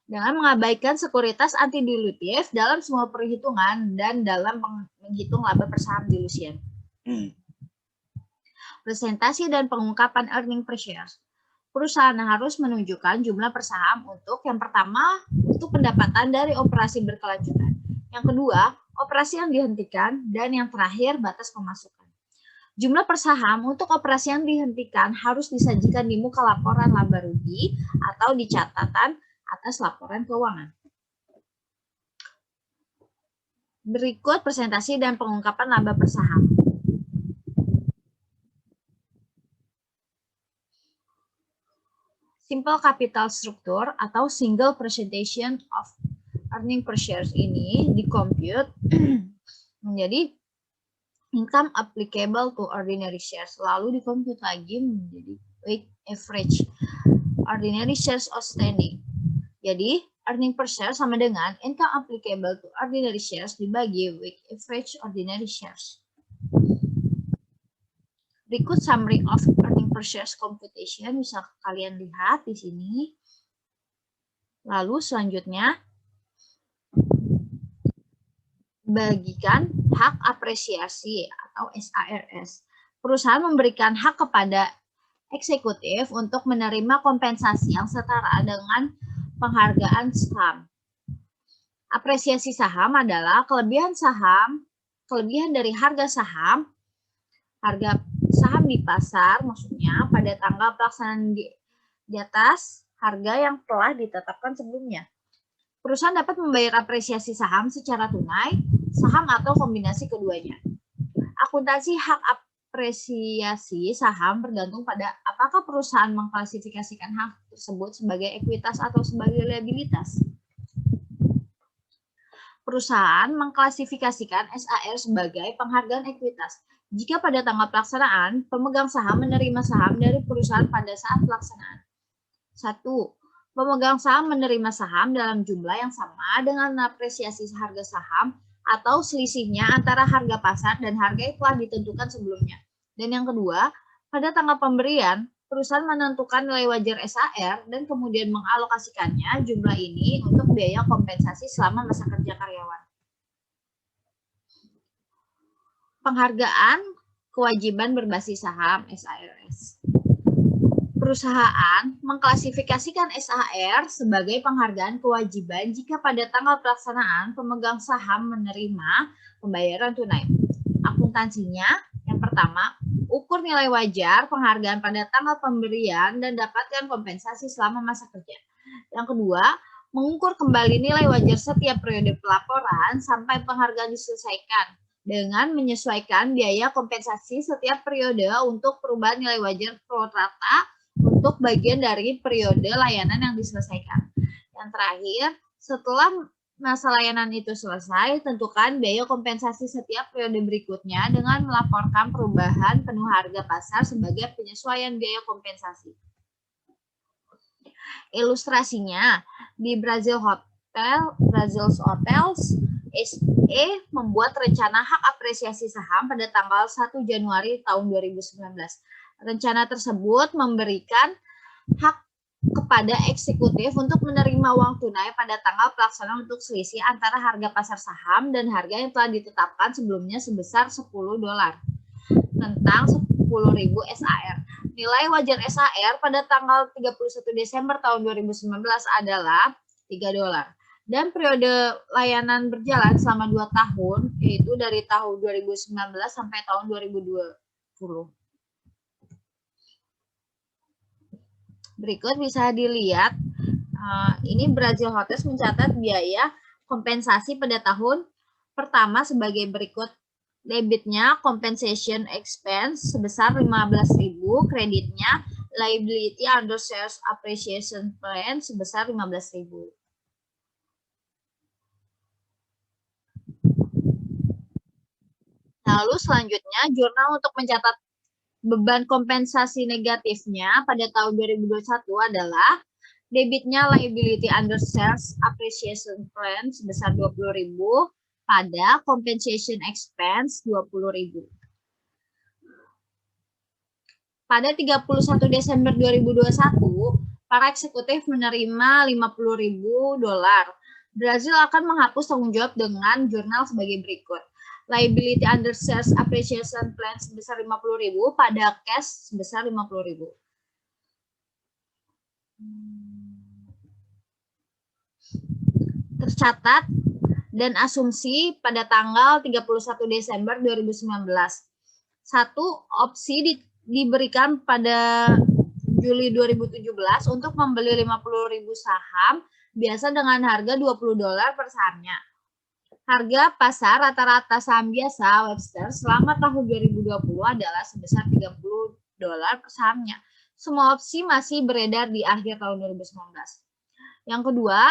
Dengan mengabaikan sekuritas antidilutif dalam semua perhitungan dan dalam menghitung laba per saham dilusian. Presentasi dan pengungkapan earning per share. Perusahaan harus menunjukkan jumlah per saham untuk yang pertama, untuk pendapatan dari operasi berkelanjutan. Yang kedua, operasi yang dihentikan. Dan yang terakhir, batas pemasukan. Jumlah per saham untuk operasi yang dihentikan harus disajikan di muka laporan laba rugi atau di catatan atas laporan keuangan. Berikut presentasi dan pengungkapan laba per saham. Simple capital structure atau single presentation of earning per shares ini dikomput menjadi income applicable to ordinary shares, lalu dikomput lagi menjadi weighted average ordinary shares outstanding. Jadi earning per share sama dengan income applicable to ordinary shares dibagi weighted average ordinary shares. Berikut summary of earning per shares computation, bisa kalian lihat di sini. Lalu selanjutnya, bagikan hak apresiasi atau SARS. Perusahaan memberikan hak kepada eksekutif untuk menerima kompensasi yang setara dengan penghargaan saham. Apresiasi saham adalah kelebihan dari harga saham di pasar, maksudnya pada tanggal pelaksanaan di atas harga yang telah ditetapkan sebelumnya. Perusahaan dapat membayar apresiasi saham secara tunai, saham atau kombinasi keduanya. Akuntansi hak apresiasi saham bergantung pada apakah perusahaan mengklasifikasikan hak tersebut sebagai ekuitas atau sebagai liabilitas. Perusahaan mengklasifikasikan SAR sebagai penghargaan ekuitas jika pada tanggal pelaksanaan, pemegang saham menerima saham dari perusahaan pada saat pelaksanaan. 1. Pemegang saham menerima saham dalam jumlah yang sama dengan apresiasi harga saham atau selisihnya antara harga pasar dan harga yang telah ditentukan sebelumnya. Dan yang kedua, pada tanggal pemberian, perusahaan menentukan nilai wajar SAR dan kemudian mengalokasikannya jumlah ini untuk biaya kompensasi selama masa kerja karyawan. Penghargaan kewajiban berbasis saham SARS. Perusahaan mengklasifikasikan SAR sebagai penghargaan kewajiban jika pada tanggal pelaksanaan pemegang saham menerima pembayaran tunai. Akuntansinya, yang pertama, ukur nilai wajar penghargaan pada tanggal pemberian dan dapatkan kompensasi selama masa kerja. Yang kedua, mengukur kembali nilai wajar setiap periode pelaporan sampai penghargaan diselesaikan dengan menyesuaikan biaya kompensasi setiap periode untuk perubahan nilai wajar pro rata untuk bagian dari periode layanan yang diselesaikan. Yang terakhir, setelah masa layanan itu selesai, tentukan biaya kompensasi setiap periode berikutnya dengan melaporkan perubahan penuh harga pasar sebagai penyesuaian biaya kompensasi. Ilustrasinya, di Brazil's Hotels, SE membuat rencana hak apresiasi saham pada tanggal 1 Januari tahun 2019. Rencana tersebut memberikan hak kepada eksekutif untuk menerima uang tunai pada tanggal pelaksanaan untuk selisih antara harga pasar saham dan harga yang telah ditetapkan sebelumnya sebesar $10 tentang 10.000 SAR. Nilai wajar SAR pada tanggal 31 Desember tahun 2019 adalah $3. Dan periode layanan berjalan selama 2 tahun, yaitu dari tahun 2019 sampai tahun 2020. Berikut bisa dilihat, ini Brazil Hotels mencatat biaya kompensasi pada tahun pertama sebagai berikut. Debitnya compensation expense sebesar 15.000, kreditnya liability under shares appreciation plan sebesar 15.000. Lalu selanjutnya jurnal untuk mencatat beban kompensasi negatifnya pada tahun 2021 adalah debitnya liability under shares appreciation plan sebesar 20.000 pada compensation expense 20.000. Pada 31 Desember 2021, para eksekutif menerima $50.000. Brazil akan menghapus tanggung jawab dengan jurnal sebagai berikut. Liability under shares appreciation plan sebesar 50.000 pada cash sebesar 50.000. Tercatat dan asumsi pada tanggal 31 Desember 2019. Satu, opsi diberikan pada Juli 2017 untuk membeli 50.000 saham biasa dengan harga $20 per sahamnya. Harga pasar rata-rata saham biasa Webster selama tahun 2020 adalah sebesar $30 per sahamnya. Semua opsi masih beredar di akhir tahun 2019. Yang kedua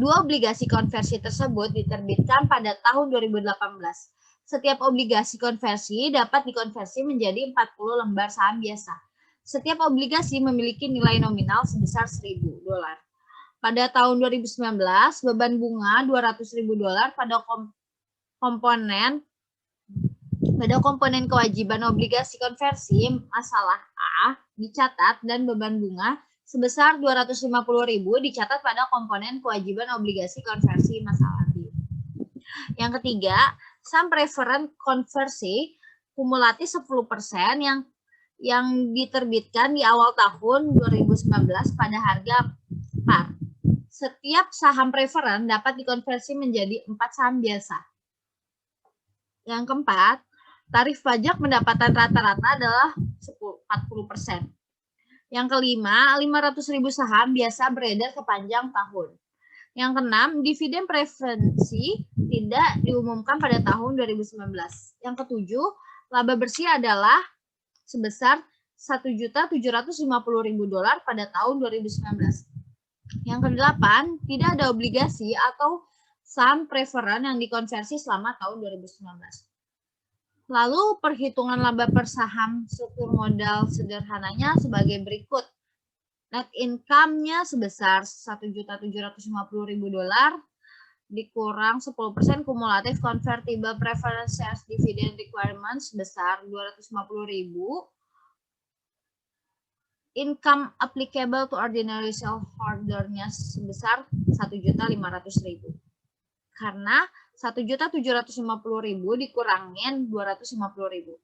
obligasi konversi tersebut diterbitkan pada tahun 2018. Setiap obligasi konversi dapat dikonversi menjadi 40 lembar saham biasa. Setiap obligasi memiliki nilai nominal sebesar $1.000. Pada tahun 2019, beban bunga $200.000 pada komponen kewajiban obligasi konversi masalah A dicatat dan beban bunga sebesar $250.000 dicatat pada komponen kewajiban obligasi konversi masalah B. Yang ketiga, sum preference konversi kumulatif 10% yang diterbitkan di awal tahun 2019 pada harga par. Setiap saham preferen dapat dikonversi menjadi 4 saham biasa. Yang keempat, tarif pajak pendapatan rata-rata adalah 40%. Yang kelima, 500.000 saham biasa beredar sepanjang tahun. Yang keenam, dividen preferensi tidak diumumkan pada tahun 2019. Yang ketujuh, laba bersih adalah sebesar $1.750.000 pada tahun 2019. Yang kedelapan, tidak ada obligasi atau saham preferen yang dikonversi selama tahun 2019. Lalu perhitungan laba per saham struktur modal sederhananya sebagai berikut. Net income-nya sebesar $1.750.000 dikurang 10% kumulatif convertible preference shares dividend requirement sebesar $250.000. Income applicable to ordinary shareholder-nya sebesar $1.500.000. Karena $1.750.000 dikurangin $250.000.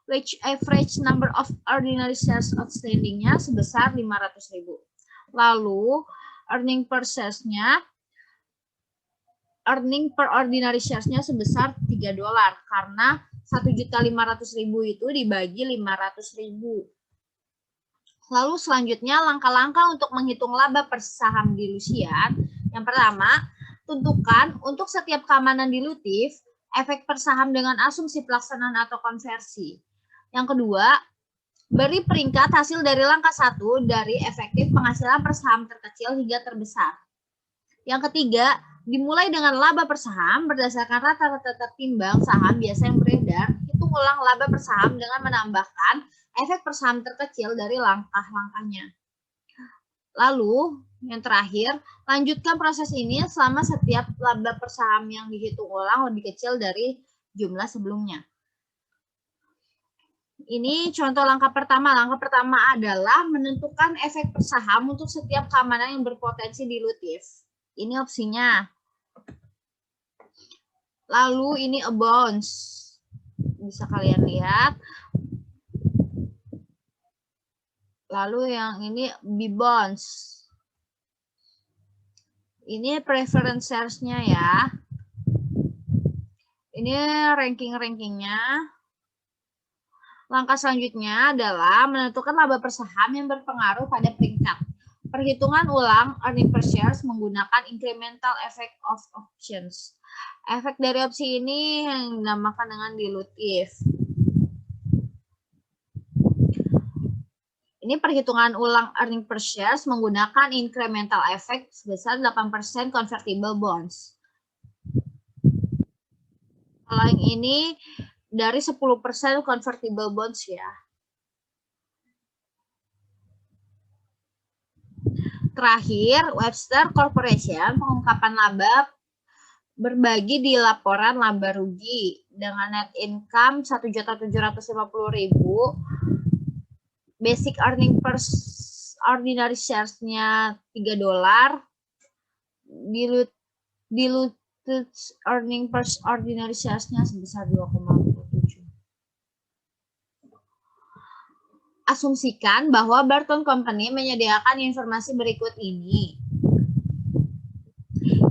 Which average number of ordinary shares outstanding-nya sebesar 500.000. Lalu earning per ordinary shares-nya sebesar $3 karena 1.500.000 itu dibagi 500.000. Lalu selanjutnya langkah-langkah untuk menghitung laba per saham dilusian. Yang pertama, tentukan untuk setiap keamanan dilutif efek per saham dengan asumsi pelaksanaan atau konversi. Yang kedua, beri peringkat hasil dari langkah 1 dari efektif penghasilan per saham terkecil hingga terbesar. Yang ketiga, dimulai dengan laba per saham berdasarkan rata-rata tertimbang saham biasa yang beredar. Hitung ulang laba per saham dengan menambahkan efek per saham terkecil dari langkah-langkahnya. Lalu, yang terakhir, lanjutkan proses ini selama setiap laba per saham yang dihitung ulang lebih kecil dari jumlah sebelumnya. Ini contoh langkah pertama. Langkah pertama adalah menentukan efek per saham untuk setiap keamanan yang berpotensi dilutif. Ini opsinya. Lalu ini a bonds. Bisa kalian lihat. Lalu yang ini B bonds. Ini preference shares-nya ya. Ini ranking-rankingnya. Langkah selanjutnya adalah menentukan laba per saham yang berpengaruh pada peringkat. Perhitungan ulang earning per shares menggunakan incremental effect of options. Efek dari opsi ini yang dinamakan dengan dilutif. Ini perhitungan ulang earning per shares menggunakan incremental effect sebesar 8% convertible bonds. Kalau yang ini dari 10% convertible bonds ya. Terakhir, Webster Corporation pengungkapan laba berbagi di laporan laba rugi dengan net income 1.750.000, basic earning per ordinary shares-nya $3, diluted earning per ordinary shares-nya sebesar 2,47. Asumsikan bahwa Barton Company menyediakan informasi berikut ini.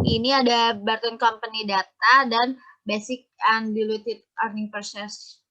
Ini ada Barton Company data dan basic and diluted earning per shares